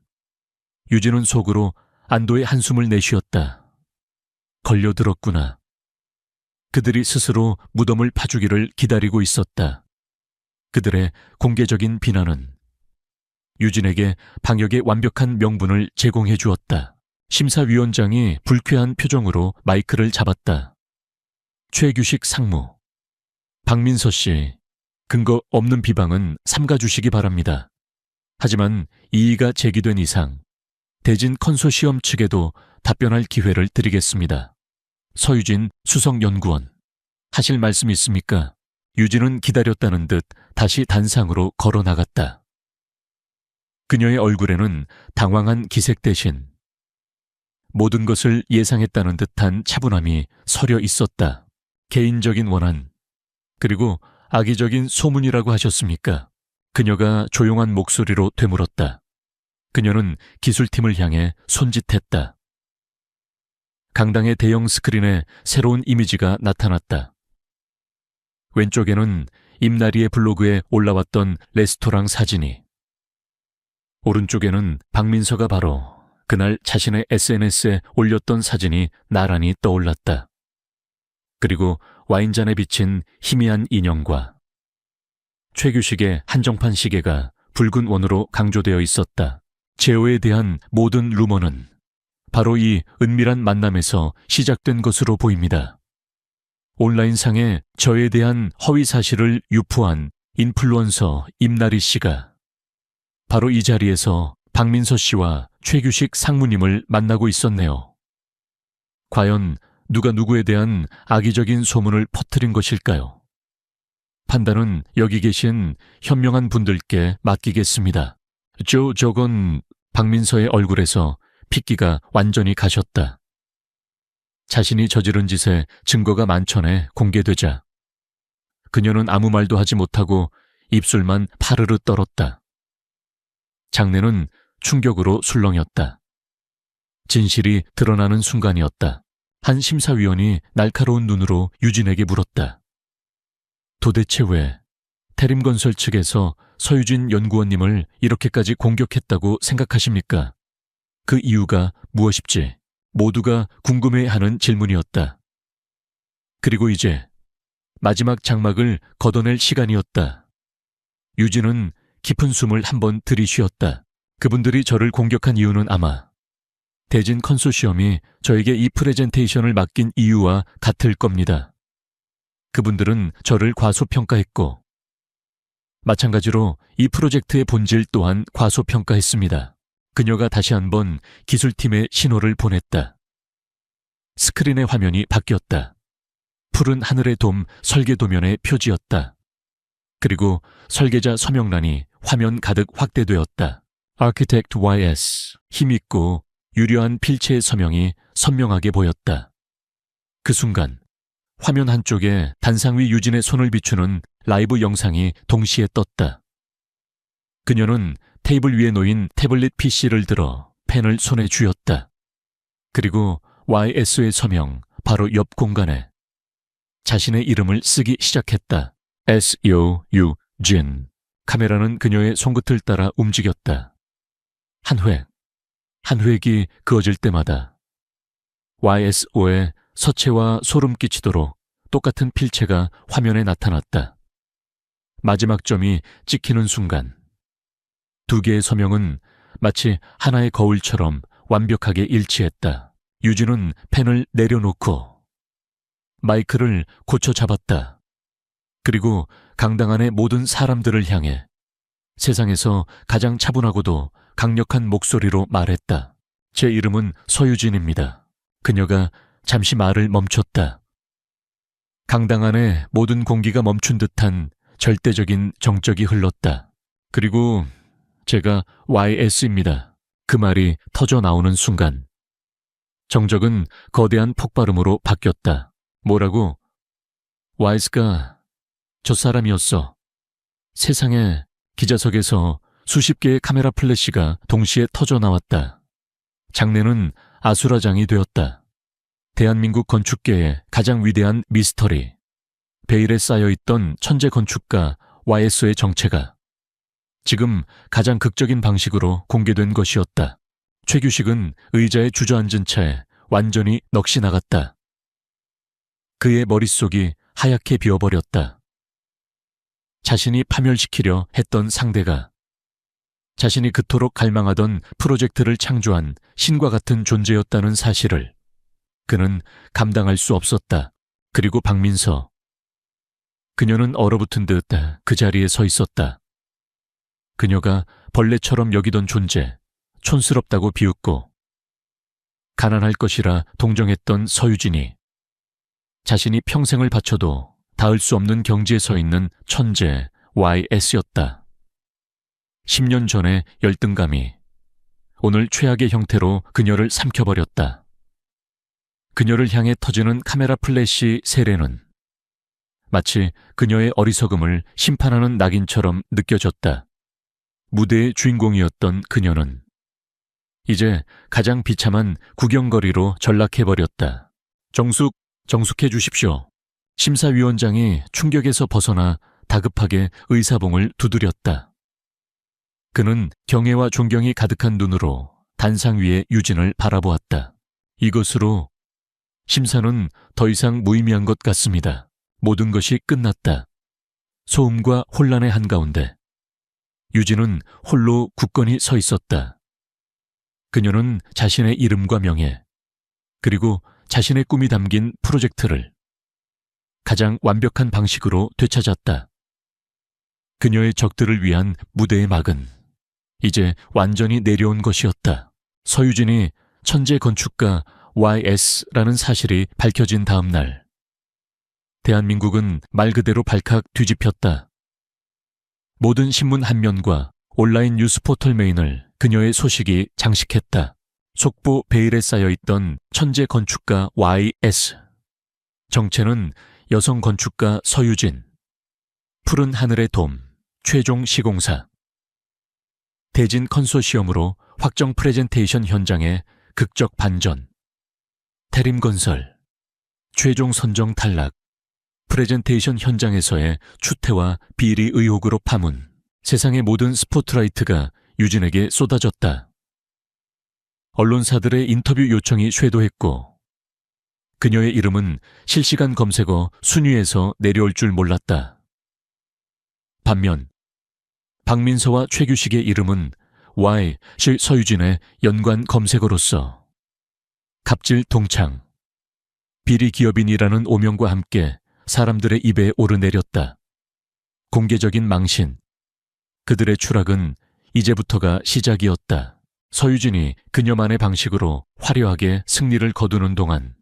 유진은 속으로 안도의 한숨을 내쉬었다. 걸려들었구나. 그들이 스스로 무덤을 파주기를 기다리고 있었다. 그들의 공개적인 비난은 유진에게 방역의 완벽한 명분을 제공해 주었다. 심사위원장이 불쾌한 표정으로 마이크를 잡았다. 최규식 상무, 박민서 씨, 근거 없는 비방은 삼가주시기 바랍니다. 하지만 이의가 제기된 이상 대진 컨소시엄 측에도 답변할 기회를 드리겠습니다. 서유진 수석연구원, 하실 말씀 있습니까? 유진은 기다렸다는 듯 다시 단상으로 걸어나갔다. 그녀의 얼굴에는 당황한 기색 대신 모든 것을 예상했다는 듯한 차분함이 서려 있었다. 개인적인 원한, 그리고 악의적인 소문이라고 하셨습니까? 그녀가 조용한 목소리로 되물었다. 그녀는 기술팀을 향해 손짓했다. 강당의 대형 스크린에 새로운 이미지가 나타났다. 왼쪽에는 임나리의 블로그에 올라왔던 레스토랑 사진이, 오른쪽에는 박민서가 바로 그날 자신의 SNS에 올렸던 사진이 나란히 떠올랐다. 그리고 와인잔에 비친 희미한 인형과 최규식의 한정판 시계가 붉은 원으로 강조되어 있었다. 제오에 대한 모든 루머는 바로 이 은밀한 만남에서 시작된 것으로 보입니다. 온라인상에 저에 대한 허위 사실을 유포한 인플루언서 임나리 씨가 바로 이 자리에서 박민서 씨와 최규식 상무님을 만나고 있었네요. 과연 누가 누구에 대한 악의적인 소문을 퍼뜨린 것일까요? 판단은 여기 계신 현명한 분들께 맡기겠습니다. 저건 박민서의 얼굴에서 핏기가 완전히 가셨다. 자신이 저지른 짓에 증거가 만천에 공개되자 그녀는 아무 말도 하지 못하고 입술만 파르르 떨었다. 장내는 충격으로 술렁였다. 진실이 드러나는 순간이었다. 한 심사위원이 날카로운 눈으로 유진에게 물었다. 도대체 왜 태림건설 측에서 서유진 연구원님을 이렇게까지 공격했다고 생각하십니까? 그 이유가 무엇일지 모두가 궁금해하는 질문이었다. 그리고 이제 마지막 장막을 걷어낼 시간이었다. 유진은 깊은 숨을 한번 들이쉬었다. 그분들이 저를 공격한 이유는 아마 대진 컨소시엄이 저에게 이 프레젠테이션을 맡긴 이유와 같을 겁니다. 그분들은 저를 과소평가했고 마찬가지로 이 프로젝트의 본질 또한 과소평가했습니다. 그녀가 다시 한번 기술팀에 신호를 보냈다. 스크린의 화면이 바뀌었다. 푸른 하늘의 돔 설계도면의 표지였다. 그리고 설계자 서명란이 화면 가득 확대되었다. Architect YS, 힘있고 유려한 필체의 서명이 선명하게 보였다. 그 순간 화면 한쪽에 단상 위 유진의 손을 비추는 라이브 영상이 동시에 떴다. 그녀는 테이블 위에 놓인 태블릿 PC를 들어 펜을 손에 쥐었다. 그리고 YS의 서명 바로 옆 공간에 자신의 이름을 쓰기 시작했다. S-U-U-Jin. 카메라는 그녀의 손끝을 따라 움직였다. 한 획이 그어질 때마다 YSO의 서체와 소름 끼치도록 똑같은 필체가 화면에 나타났다. 마지막 점이 찍히는 순간 두 개의 서명은 마치 하나의 거울처럼 완벽하게 일치했다. 유진은 펜을 내려놓고 마이크를 고쳐 잡았다. 그리고 강당 안의 모든 사람들을 향해 세상에서 가장 차분하고도 강력한 목소리로 말했다. 제 이름은 서유진입니다. 그녀가 잠시 말을 멈췄다. 강당 안에 모든 공기가 멈춘 듯한 절대적인 정적이 흘렀다. 그리고 제가 YS입니다. 그 말이 터져 나오는 순간 정적은 거대한 폭발음으로 바뀌었다. 뭐라고? YS가 저 사람이었어. 세상에 기자석에서 수십 개의 카메라 플래시가 동시에 터져 나왔다. 장내는 아수라장이 되었다. 대한민국 건축계의 가장 위대한 미스터리, 베일에 쌓여있던 천재 건축가 YS의 정체가 지금 가장 극적인 방식으로 공개된 것이었다. 최규식은 의자에 주저앉은 채 완전히 넋이 나갔다. 그의 머릿속이 하얗게 비어버렸다. 자신이 파멸시키려 했던 상대가 자신이 그토록 갈망하던 프로젝트를 창조한 신과 같은 존재였다는 사실을 그는 감당할 수 없었다. 그리고 박민서. 그녀는 얼어붙은 듯 그 자리에 서 있었다. 그녀가 벌레처럼 여기던 존재, 촌스럽다고 비웃고 가난할 것이라 동정했던 서유진이 자신이 평생을 바쳐도 닿을 수 없는 경지에 서 있는 천재 YS였다. 10년 전의 열등감이 오늘 최악의 형태로 그녀를 삼켜버렸다. 그녀를 향해 터지는 카메라 플래시 세례는 마치 그녀의 어리석음을 심판하는 낙인처럼 느껴졌다. 무대의 주인공이었던 그녀는 이제 가장 비참한 구경거리로 전락해버렸다. 정숙해 주십시오. 심사위원장이 충격에서 벗어나 다급하게 의사봉을 두드렸다. 그는 경애와 존경이 가득한 눈으로 단상 위의 유진을 바라보았다. 이것으로 심사는 더 이상 무의미한 것 같습니다. 모든 것이 끝났다. 소음과 혼란의 한가운데 유진은 홀로 굳건히 서 있었다. 그녀는 자신의 이름과 명예, 그리고 자신의 꿈이 담긴 프로젝트를 가장 완벽한 방식으로 되찾았다. 그녀의 적들을 위한 무대의 막은 이제 완전히 내려온 것이었다. 서유진이 천재 건축가 YS라는 사실이 밝혀진 다음 날, 대한민국은 말 그대로 발칵 뒤집혔다. 모든 신문 한 면과 온라인 뉴스 포털 메인을 그녀의 소식이 장식했다. 속보 베일에 쌓여있던 천재 건축가 YS. 정체는 여성 건축가 서유진. 푸른 하늘의 돔, 최종 시공사. 대진 컨소시엄으로 확정 프레젠테이션 현장에 극적 반전. 태림건설, 최종 선정 탈락. 프레젠테이션 현장에서의 추태와 비리 의혹으로 파문. 세상의 모든 스포트라이트가 유진에게 쏟아졌다. 언론사들의 인터뷰 요청이 쇄도했고 그녀의 이름은 실시간 검색어 순위에서 내려올 줄 몰랐다. 반면 박민서와 최규식의 이름은 Y, 서유진의 연관 검색어로서 갑질 동창, 비리 기업인이라는 오명과 함께 사람들의 입에 오르내렸다. 공개적인 망신. 그들의 추락은 이제부터가 시작이었다. 서유진이 그녀만의 방식으로 화려하게 승리를 거두는 동안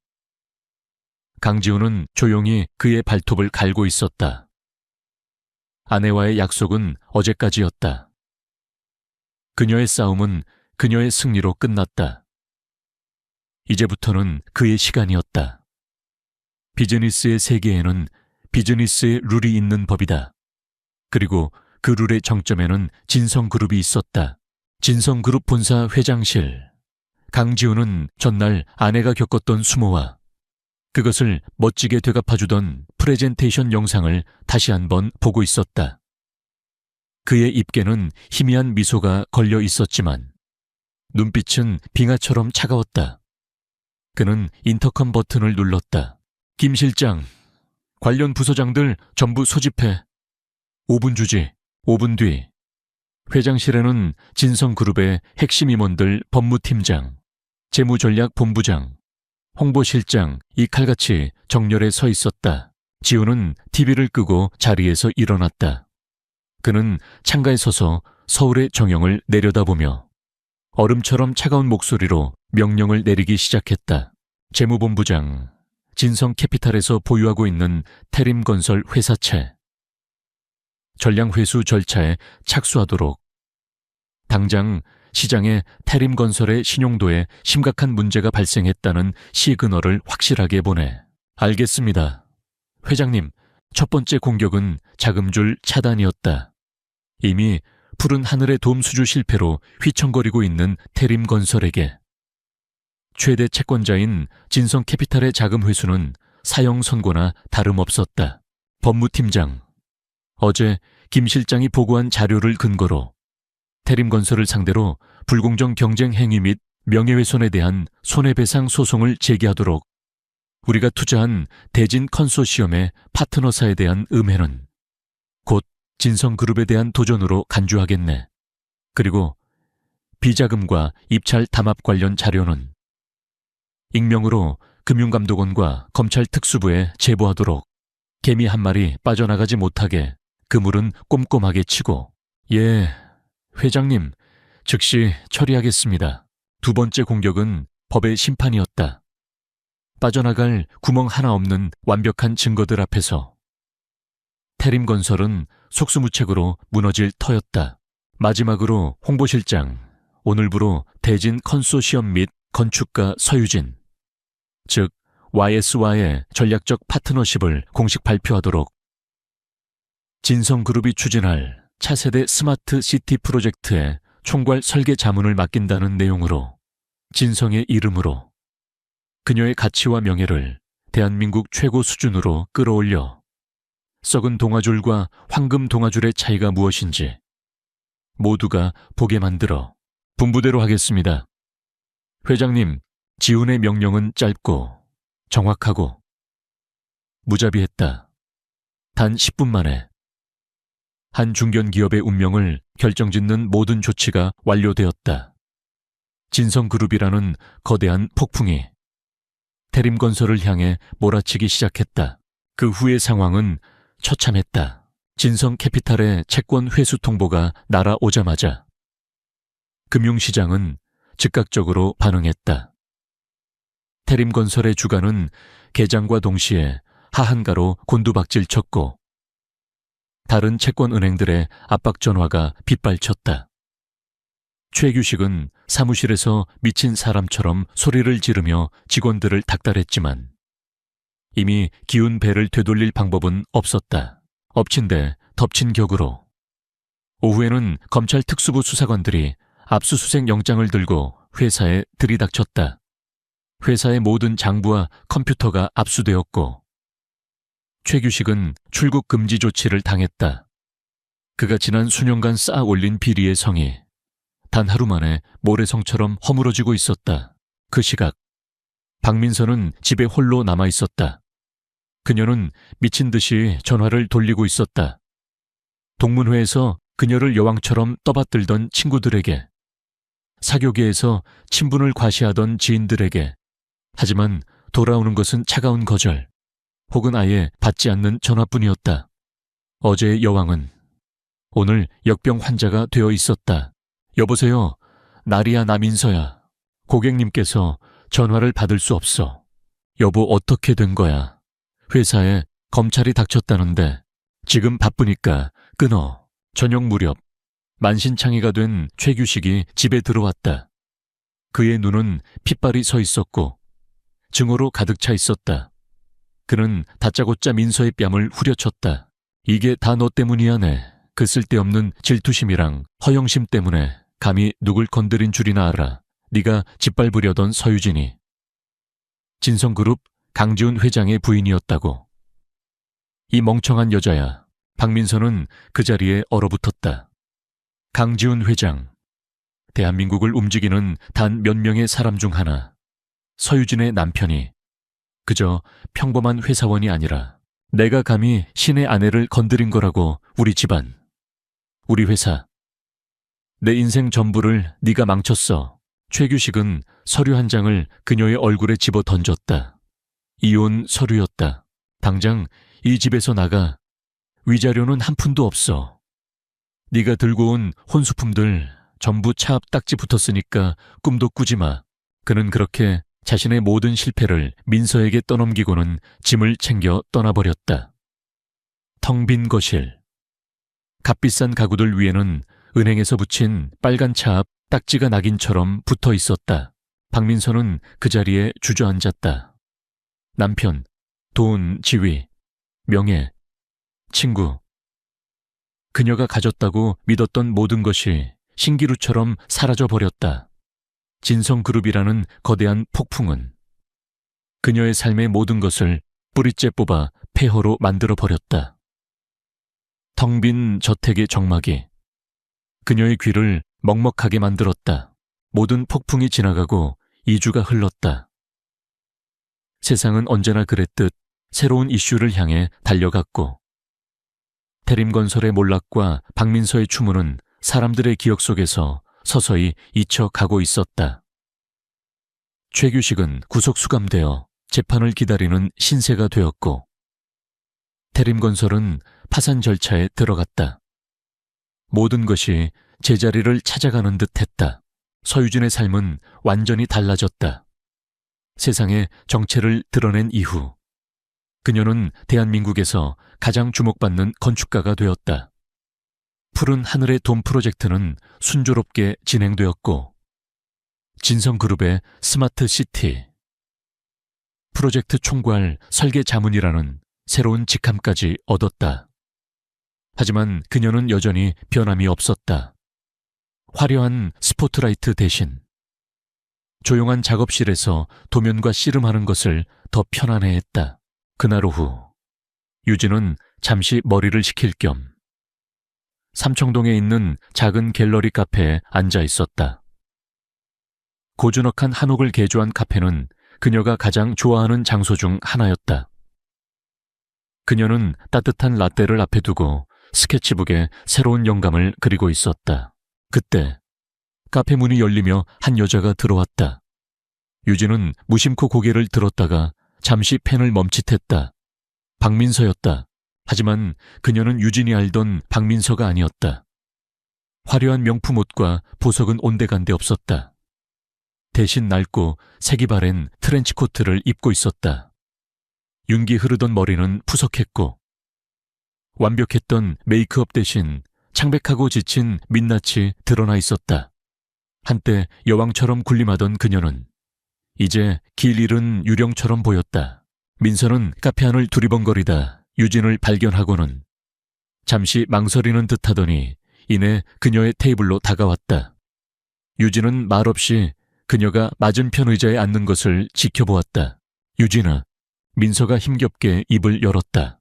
강지훈은 조용히 그의 발톱을 갈고 있었다. 아내와의 약속은 어제까지였다. 그녀의 싸움은 그녀의 승리로 끝났다. 이제부터는 그의 시간이었다. 비즈니스의 세계에는 비즈니스의 룰이 있는 법이다. 그리고 그 룰의 정점에는 진성그룹이 있었다. 진성그룹 본사 회장실. 강지훈은 전날 아내가 겪었던 수모와 그것을 멋지게 되갚아주던 프레젠테이션 영상을 다시 한번 보고 있었다. 그의 입계는 희미한 미소가 걸려 있었지만 눈빛은 빙하처럼 차가웠다. 그는 인터컴 버튼을 눌렀다. 김 실장, 관련 부서장들 전부 소집해. 5분 주지. 5분 뒤. 회장실에는 진성그룹의 핵심 임원들 법무팀장, 재무전략본부장, 홍보실장 이 칼같이 정렬해 서 있었다. 지훈은 TV를 끄고 자리에서 일어났다. 그는 창가에 서서 서울의 정형을 내려다보며 얼음처럼 차가운 목소리로 명령을 내리기 시작했다. 재무본부장, 진성캐피탈에서 보유하고 있는 태림건설 회사채. 전량회수 절차에 착수하도록. 당장 시장에 태림건설의 신용도에 심각한 문제가 발생했다는 시그널을 확실하게 보내. 알겠습니다. 회장님, 첫 번째 공격은 자금줄 차단이었다. 이미 푸른 하늘의 돔 수주 실패로 휘청거리고 있는 태림건설에게 최대 채권자인 진성캐피탈의 자금 회수는 사형 선고나 다름없었다. 법무팀장, 어제 김 실장이 보고한 자료를 근거로 태림건설을 상대로 불공정 경쟁 행위 및 명예훼손에 대한 손해배상 소송을 제기하도록. 우리가 투자한 대진 컨소시엄의 파트너사에 대한 음해는 곧 진성그룹에 대한 도전으로 간주하겠네. 그리고 비자금과 입찰 담합 관련 자료는 익명으로 금융감독원과 검찰 특수부에 제보하도록. 개미 한 마리 빠져나가지 못하게 그물은 꼼꼼하게 치고. 예, 회장님, 즉시 처리하겠습니다. 두 번째 공격은 법의 심판이었다. 빠져나갈 구멍 하나 없는 완벽한 증거들 앞에서 태림건설은 속수무책으로 무너질 터였다. 마지막으로 홍보실장, 오늘부로 대진 컨소시엄 및 건축가 서유진, 즉 YS와의 전략적 파트너십을 공식 발표하도록. 진성그룹이 추진할 차세대 스마트 시티 프로젝트의 총괄 설계 자문을 맡긴다는 내용으로 진성의 이름으로 그녀의 가치와 명예를 대한민국 최고 수준으로 끌어올려 썩은 동아줄과 황금 동아줄의 차이가 무엇인지 모두가 보게 만들어. 분부대로 하겠습니다. 회장님, 지훈의 명령은 짧고 정확하고 무자비했다. 단 10분 만에 한 중견기업의 운명을 결정짓는 모든 조치가 완료되었다. 진성그룹이라는 거대한 폭풍이 태림건설을 향해 몰아치기 시작했다. 그 후의 상황은 처참했다. 진성캐피탈의 채권 회수 통보가 날아오자마자 금융시장은 즉각적으로 반응했다. 태림건설의 주가는 개장과 동시에 하한가로 곤두박질 쳤고 다른 채권은행들의 압박 전화가 빗발쳤다. 최규식은 사무실에서 미친 사람처럼 소리를 지르며 직원들을 닥달했지만 이미 기운 배를 되돌릴 방법은 없었다. 엎친 데 덮친 격으로. 오후에는 검찰 특수부 수사관들이 압수수색 영장을 들고 회사에 들이닥쳤다. 회사의 모든 장부와 컴퓨터가 압수되었고 최규식은 출국 금지 조치를 당했다. 그가 지난 수년간 쌓아 올린 비리의 성이 단 하루 만에 모래성처럼 허물어지고 있었다. 그 시각 박민서는 집에 홀로 남아 있었다. 그녀는 미친 듯이 전화를 돌리고 있었다. 동문회에서 그녀를 여왕처럼 떠받들던 친구들에게, 사교계에서 친분을 과시하던 지인들에게, 하지만 돌아오는 것은 차가운 거절, 혹은 아예 받지 않는 전화뿐이었다. 어제의 여왕은 오늘 역병 환자가 되어 있었다. 여보세요. 나리야, 나 민서야. 고객님께서 전화를 받을 수 없어. 여보, 어떻게 된 거야? 회사에 검찰이 닥쳤다는데 지금 바쁘니까 끊어. 저녁 무렵 만신창이가 된 최규식이 집에 들어왔다. 그의 눈은 핏발이 서 있었고 증오로 가득 차 있었다. 그는 다짜고짜 민서의 뺨을 후려쳤다. 이게 다 너 때문이야. 네. 그 쓸데없는 질투심이랑 허영심 때문에 감히 누굴 건드린 줄이나 알아. 네가 짓밟으려던 서유진이 진성그룹 강지훈 회장의 부인이었다고. 이 멍청한 여자야. 박민서는 그 자리에 얼어붙었다. 강지훈 회장. 대한민국을 움직이는 단 몇 명의 사람 중 하나. 서유진의 남편이 그저 평범한 회사원이 아니라 내가 감히 신의 아내를 건드린 거라고. 우리 집안, 우리 회사, 내 인생 전부를 네가 망쳤어. 최규식은 서류 한 장을 그녀의 얼굴에 집어 던졌다. 이혼 서류였다. 당장 이 집에서 나가. 위자료는 한 푼도 없어. 네가 들고 온 혼수품들 전부 차 앞 딱지 붙었으니까 꿈도 꾸지 마. 그는 그렇게 자신의 모든 실패를 민서에게 떠넘기고는 짐을 챙겨 떠나버렸다. 텅 빈 거실. 값비싼 가구들 위에는 은행에서 붙인 빨간 차 앞 딱지가 낙인처럼 붙어 있었다. 박민서는 그 자리에 주저앉았다. 남편, 돈, 지위, 명예, 친구. 그녀가 가졌다고 믿었던 모든 것이 신기루처럼 사라져버렸다. 진성그룹이라는 거대한 폭풍은 그녀의 삶의 모든 것을 뿌리째 뽑아 폐허로 만들어버렸다. 텅 빈 저택의 정막이 그녀의 귀를 먹먹하게 만들었다. 모든 폭풍이 지나가고 2주가 흘렀다. 세상은 언제나 그랬듯 새로운 이슈를 향해 달려갔고 대림건설의 몰락과 박민서의 추모는 사람들의 기억 속에서 서서히 잊혀가고 있었다. 최규식은 구속 수감되어 재판을 기다리는 신세가 되었고 대림건설은 파산 절차에 들어갔다. 모든 것이 제자리를 찾아가는 듯 했다. 서유진의 삶은 완전히 달라졌다. 세상에 정체를 드러낸 이후 그녀는 대한민국에서 가장 주목받는 건축가가 되었다. 푸른 하늘의 돔 프로젝트는 순조롭게 진행되었고 진성그룹의 스마트 시티, 프로젝트 총괄 설계 자문이라는 새로운 직함까지 얻었다. 하지만 그녀는 여전히 변함이 없었다. 화려한 스포트라이트 대신 조용한 작업실에서 도면과 씨름하는 것을 더 편안해했다. 그날 오후 유진은 잠시 머리를 식힐 겸 삼청동에 있는 작은 갤러리 카페에 앉아 있었다. 고즈넉한 한옥을 개조한 카페는 그녀가 가장 좋아하는 장소 중 하나였다. 그녀는 따뜻한 라떼를 앞에 두고 스케치북에 새로운 영감을 그리고 있었다. 그때 카페 문이 열리며 한 여자가 들어왔다. 유진은 무심코 고개를 들었다가 잠시 펜을 멈칫했다. 박민서였다. 하지만 그녀는 유진이 알던 박민서가 아니었다. 화려한 명품 옷과 보석은 온데간데 없었다. 대신 낡고 색이 바랜 트렌치코트를 입고 있었다. 윤기 흐르던 머리는 푸석했고 완벽했던 메이크업 대신 창백하고 지친 민낯이 드러나 있었다. 한때 여왕처럼 군림하던 그녀는 이제 길 잃은 유령처럼 보였다. 민서는 카페 안을 두리번거리다 유진을 발견하고는 잠시 망설이는 듯하더니 이내 그녀의 테이블로 다가왔다. 유진은 말없이 그녀가 맞은편 의자에 앉는 것을 지켜보았다. 유진아, 민서가 힘겹게 입을 열었다.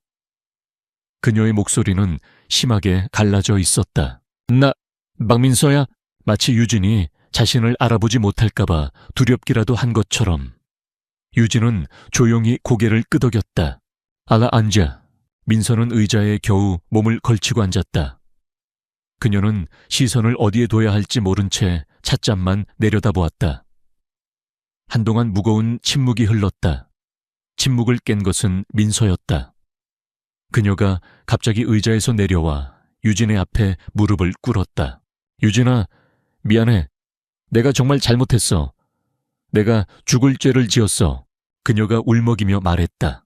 그녀의 목소리는 심하게 갈라져 있었다. 나, 박민서야? 마치 유진이 자신을 알아보지 못할까봐 두렵기라도 한 것처럼. 유진은 조용히 고개를 끄덕였다. 알아 앉아. 민서는 의자에 겨우 몸을 걸치고 앉았다. 그녀는 시선을 어디에 둬야 할지 모른 채 찻잔만 내려다보았다. 한동안 무거운 침묵이 흘렀다. 침묵을 깬 것은 민서였다. 그녀가 갑자기 의자에서 내려와 유진의 앞에 무릎을 꿇었다. 유진아, 미안해. 내가 정말 잘못했어. 내가 죽을 죄를 지었어. 그녀가 울먹이며 말했다.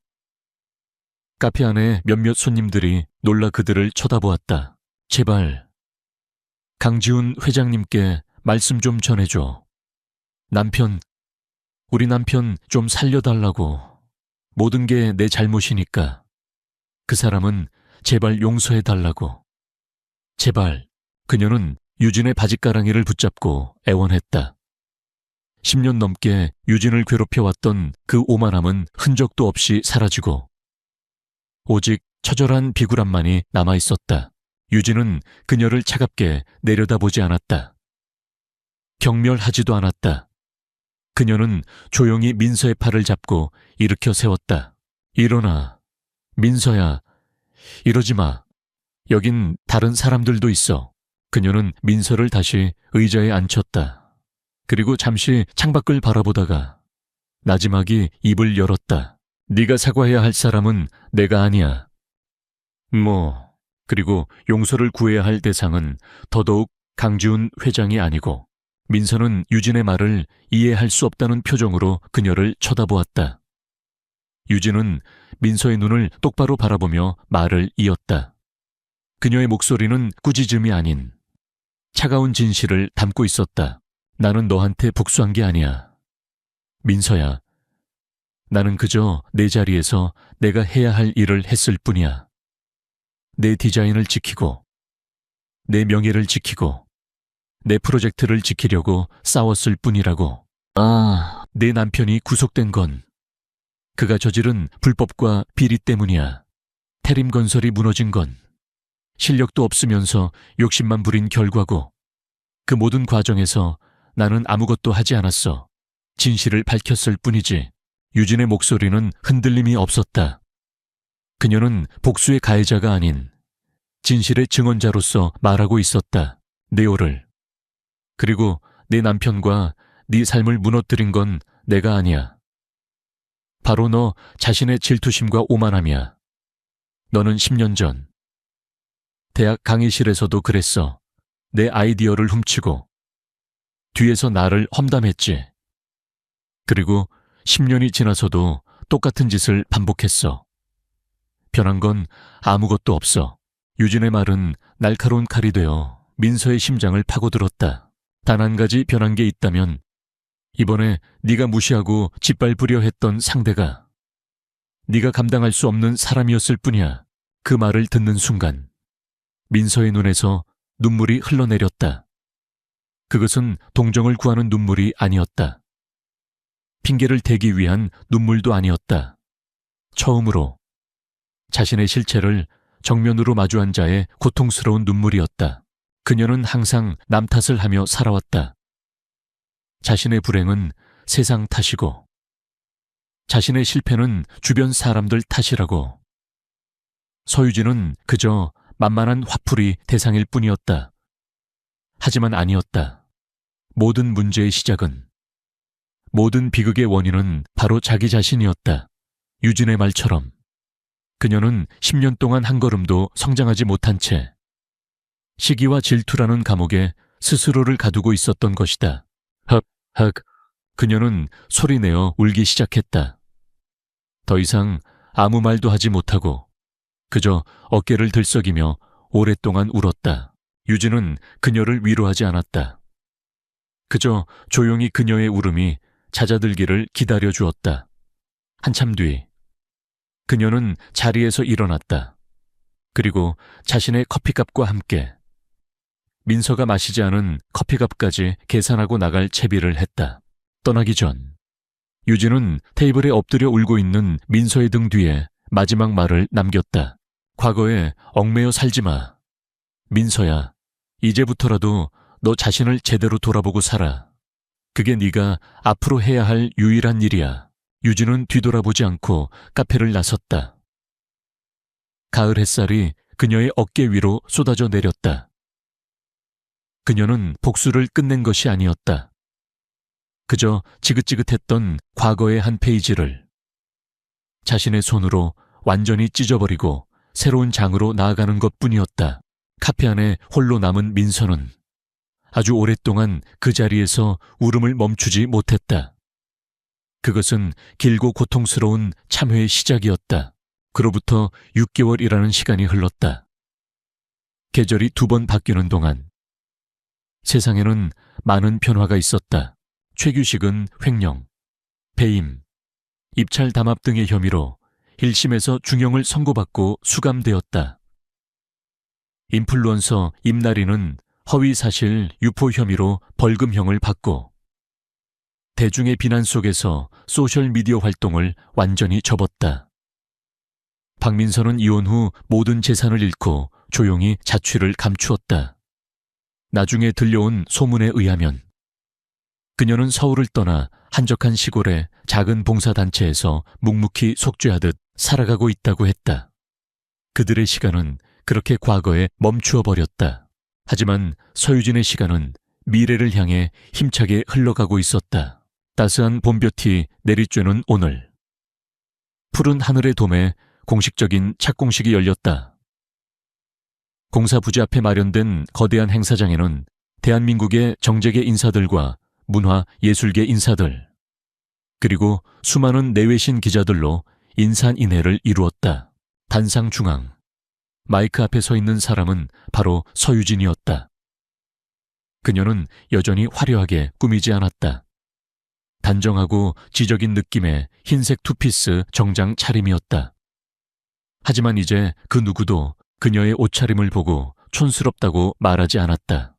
카페 안에 몇몇 손님들이 놀라 그들을 쳐다보았다. 제발, 강지훈 회장님께 말씀 좀 전해줘. 우리 남편 좀 살려달라고. 모든 게 내 잘못이니까. 그 사람은 제발 용서해달라고. 제발. 그녀는 유진의 바짓가랑이를 붙잡고 애원했다. 10년 넘게 유진을 괴롭혀왔던 그 오만함은 흔적도 없이 사라지고 오직 처절한 비굴함만이 남아있었다. 유진은 그녀를 차갑게 내려다보지 않았다. 경멸하지도 않았다. 그녀는 조용히 민서의 팔을 잡고 일으켜 세웠다. 일어나. 민서야, 이러지 마. 여긴 다른 사람들도 있어. 그녀는 민서를 다시 의자에 앉혔다. 그리고 잠시 창밖을 바라보다가 나지막이 입을 열었다. 네가 사과해야 할 사람은 내가 아니야. 그리고 용서를 구해야 할 대상은 더더욱 강지훈 회장이 아니고. 민서는 유진의 말을 이해할 수 없다는 표정으로 그녀를 쳐다보았다. 유진은 민서의 눈을 똑바로 바라보며 말을 이었다. 그녀의 목소리는 꾸짖음이 아닌 차가운 진실을 담고 있었다. 나는 너한테 복수한 게 아니야. 민서야, 나는 그저 내 자리에서 내가 해야 할 일을 했을 뿐이야. 내 디자인을 지키고, 내 명예를 지키고, 내 프로젝트를 지키려고 싸웠을 뿐이라고. 내 남편이 구속된 건 그가 저지른 불법과 비리 때문이야. 태림건설이 무너진 건 실력도 없으면서 욕심만 부린 결과고, 그 모든 과정에서 나는 아무것도 하지 않았어. 진실을 밝혔을 뿐이지. 유진의 목소리는 흔들림이 없었다. 그녀는 복수의 가해자가 아닌 진실의 증언자로서 말하고 있었다. 네오를. 그리고 네 남편과 네 삶을 무너뜨린 건 내가 아니야. 바로 너 자신의 질투심과 오만함이야. 너는 10년 전 대학 강의실에서도 그랬어. 내 아이디어를 훔치고 뒤에서 나를 험담했지. 그리고 10년이 지나서도 똑같은 짓을 반복했어. 변한 건 아무것도 없어. 유진의 말은 날카로운 칼이 되어 민서의 심장을 파고들었다. 단 한 가지 변한 게 있다면 이번에 네가 무시하고 짓밟으려 했던 상대가 네가 감당할 수 없는 사람이었을 뿐이야. 그 말을 듣는 순간 민서의 눈에서 눈물이 흘러내렸다. 그것은 동정을 구하는 눈물이 아니었다. 핑계를 대기 위한 눈물도 아니었다. 처음으로 자신의 실체를 정면으로 마주한 자의 고통스러운 눈물이었다. 그녀는 항상 남 탓을 하며 살아왔다. 자신의 불행은 세상 탓이고 자신의 실패는 주변 사람들 탓이라고. 서유진은 그저 만만한 화풀이 대상일 뿐이었다. 하지만 아니었다. 모든 문제의 시작은, 모든 비극의 원인은 바로 자기 자신이었다. 유진의 말처럼 그녀는 10년 동안 한 걸음도 성장하지 못한 채 시기와 질투라는 감옥에 스스로를 가두고 있었던 것이다. 헉. 그녀는 소리내어 울기 시작했다. 더 이상 아무 말도 하지 못하고 그저 어깨를 들썩이며 오랫동안 울었다. 유진은 그녀를 위로하지 않았다. 그저 조용히 그녀의 울음이 잦아들기를 기다려 주었다. 한참 뒤 그녀는 자리에서 일어났다. 그리고 자신의 커피값과 함께 민서가 마시지 않은 커피값까지 계산하고 나갈 채비를 했다. 떠나기 전 유진은 테이블에 엎드려 울고 있는 민서의 등 뒤에 마지막 말을 남겼다. 과거에 얽매여 살지 마. 민서야, 이제부터라도 너 자신을 제대로 돌아보고 살아. 그게 네가 앞으로 해야 할 유일한 일이야. 유진은 뒤돌아보지 않고 카페를 나섰다. 가을 햇살이 그녀의 어깨 위로 쏟아져 내렸다. 그녀는 복수를 끝낸 것이 아니었다. 그저 지긋지긋했던 과거의 한 페이지를 자신의 손으로 완전히 찢어버리고 새로운 장으로 나아가는 것뿐이었다. 카페 안에 홀로 남은 민서는 아주 오랫동안 그 자리에서 울음을 멈추지 못했다. 그것은 길고 고통스러운 참회의 시작이었다. 그로부터 6개월이라는 시간이 흘렀다. 계절이 2번 바뀌는 동안 세상에는 많은 변화가 있었다. 최규식은 횡령, 배임, 입찰 담합 등의 혐의로 1심에서 중형을 선고받고 수감되었다. 인플루언서 임나리는 허위사실 유포 혐의로 벌금형을 받고 대중의 비난 속에서 소셜미디어 활동을 완전히 접었다. 박민서는 이혼 후 모든 재산을 잃고 조용히 자취를 감추었다. 나중에 들려온 소문에 의하면 그녀는 서울을 떠나 한적한 시골의 작은 봉사단체에서 묵묵히 속죄하듯 살아가고 있다고 했다. 그들의 시간은 그렇게 과거에 멈추어 버렸다. 하지만 서유진의 시간은 미래를 향해 힘차게 흘러가고 있었다. 따스한 봄볕이 내리쬐는 오늘. 푸른 하늘의 돔에 공식적인 착공식이 열렸다. 공사 부지 앞에 마련된 거대한 행사장에는 대한민국의 정재계 인사들과 문화, 예술계 인사들, 그리고 수많은 내외신 기자들로 인산인해를 이루었다. 단상 중앙, 마이크 앞에 서 있는 사람은 바로 서유진이었다. 그녀는 여전히 화려하게 꾸미지 않았다. 단정하고 지적인 느낌의 흰색 투피스 정장 차림이었다. 하지만 이제 그 누구도 그녀의 옷차림을 보고 촌스럽다고 말하지 않았다.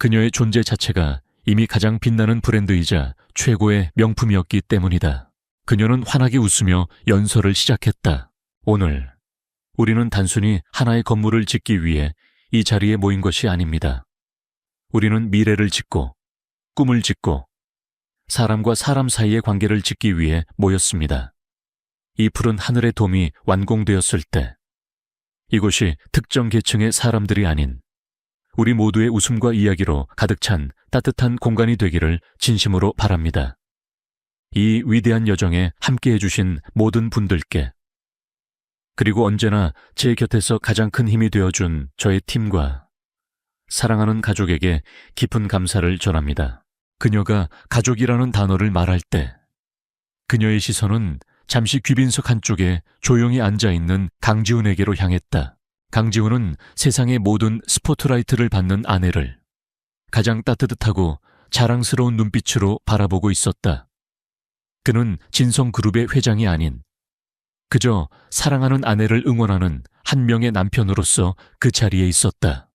그녀의 존재 자체가 이미 가장 빛나는 브랜드이자 최고의 명품이었기 때문이다. 그녀는 환하게 웃으며 연설을 시작했다. 오늘 우리는 단순히 하나의 건물을 짓기 위해 이 자리에 모인 것이 아닙니다. 우리는 미래를 짓고 꿈을 짓고 사람과 사람 사이의 관계를 짓기 위해 모였습니다. 이 푸른 하늘의 돔이 완공되었을 때 이곳이 특정 계층의 사람들이 아닌 우리 모두의 웃음과 이야기로 가득 찬 따뜻한 공간이 되기를 진심으로 바랍니다. 이 위대한 여정에 함께해 주신 모든 분들께, 그리고 언제나 제 곁에서 가장 큰 힘이 되어준 저의 팀과 사랑하는 가족에게 깊은 감사를 전합니다. 그녀가 가족이라는 단어를 말할 때 그녀의 시선은 잠시 귀빈석 한쪽에 조용히 앉아있는 강지훈에게로 향했다. 강지훈은 세상의 모든 스포트라이트를 받는 아내를 가장 따뜻하고 자랑스러운 눈빛으로 바라보고 있었다. 그는 진성그룹의 회장이 아닌 그저 사랑하는 아내를 응원하는 한 명의 남편으로서 그 자리에 있었다.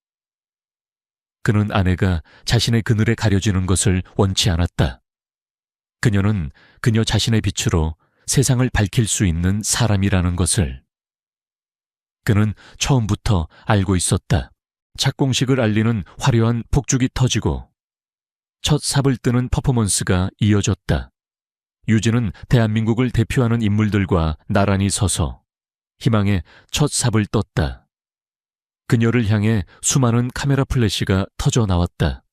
그는 아내가 자신의 그늘에 가려지는 것을 원치 않았다. 그녀는 그녀 자신의 빛으로 세상을 밝힐 수 있는 사람이라는 것을 그는 처음부터 알고 있었다. 착공식을 알리는 화려한 폭죽이 터지고 첫 삽을 뜨는 퍼포먼스가 이어졌다. 유진은 대한민국을 대표하는 인물들과 나란히 서서 희망의 첫 삽을 떴다. 그녀를 향해 수많은 카메라 플래시가 터져 나왔다.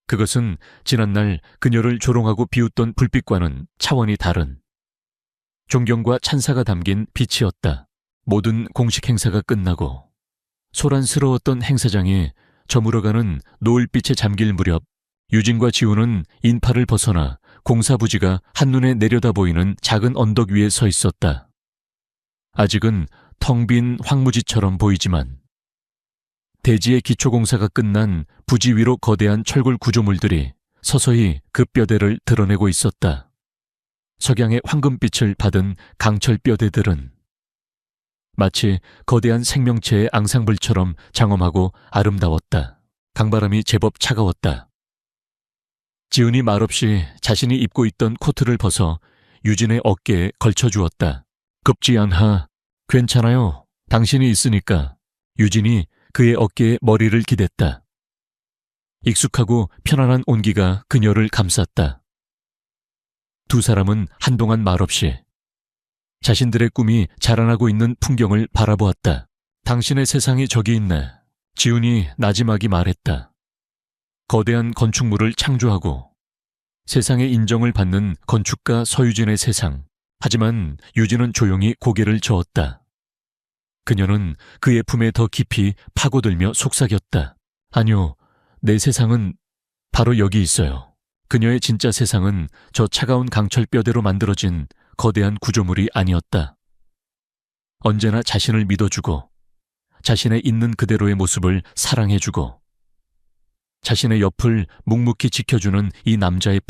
그것은 지난날 그녀를 조롱하고 비웃던 불빛과는 차원이 다른 존경과 찬사가 담긴 빛이었다. 모든 공식 행사가 끝나고 소란스러웠던 행사장이 저물어가는 노을빛에 잠길 무렵 유진과 지우는 인파를 벗어나 공사부지가 한눈에 내려다 보이는 작은 언덕 위에 서 있었다. 아직은 텅 빈 황무지처럼 보이지만 대지의 기초공사가 끝난 부지 위로 거대한 철골 구조물들이 서서히 그 뼈대를 드러내고 있었다. 석양의 황금빛을 받은 강철 뼈대들은 마치 거대한 생명체의 앙상블처럼 장엄하고 아름다웠다. 강바람이 제법 차가웠다. 지은이 말없이 자신이 입고 있던 코트를 벗어 유진의 어깨에 걸쳐주었다. 급지 않아. 괜찮아요. 당신이 있으니까. 유진이 그의 어깨에 머리를 기댔다. 익숙하고 편안한 온기가 그녀를 감쌌다. 두 사람은 한동안 말없이 자신들의 꿈이 자라나고 있는 풍경을 바라보았다. 당신의 세상이 저기 있네. 지훈이 나지막이 말했다. 거대한 건축물을 창조하고 세상의 인정을 받는 건축가 서유진의 세상. 하지만 유진은 조용히 고개를 저었다. 그녀는 그의 품에 더 깊이 파고들며 속삭였다. 아니요, 내 세상은 바로 여기 있어요. 그녀의 진짜 세상은 저 차가운 강철 뼈대로 만들어진 거대한 구조물이 아니었다. 언제나 자신을 믿어주고 자신의 있는 그대로의 모습을 사랑해주고 자신의 옆을 묵묵히 지켜주는 이 남자의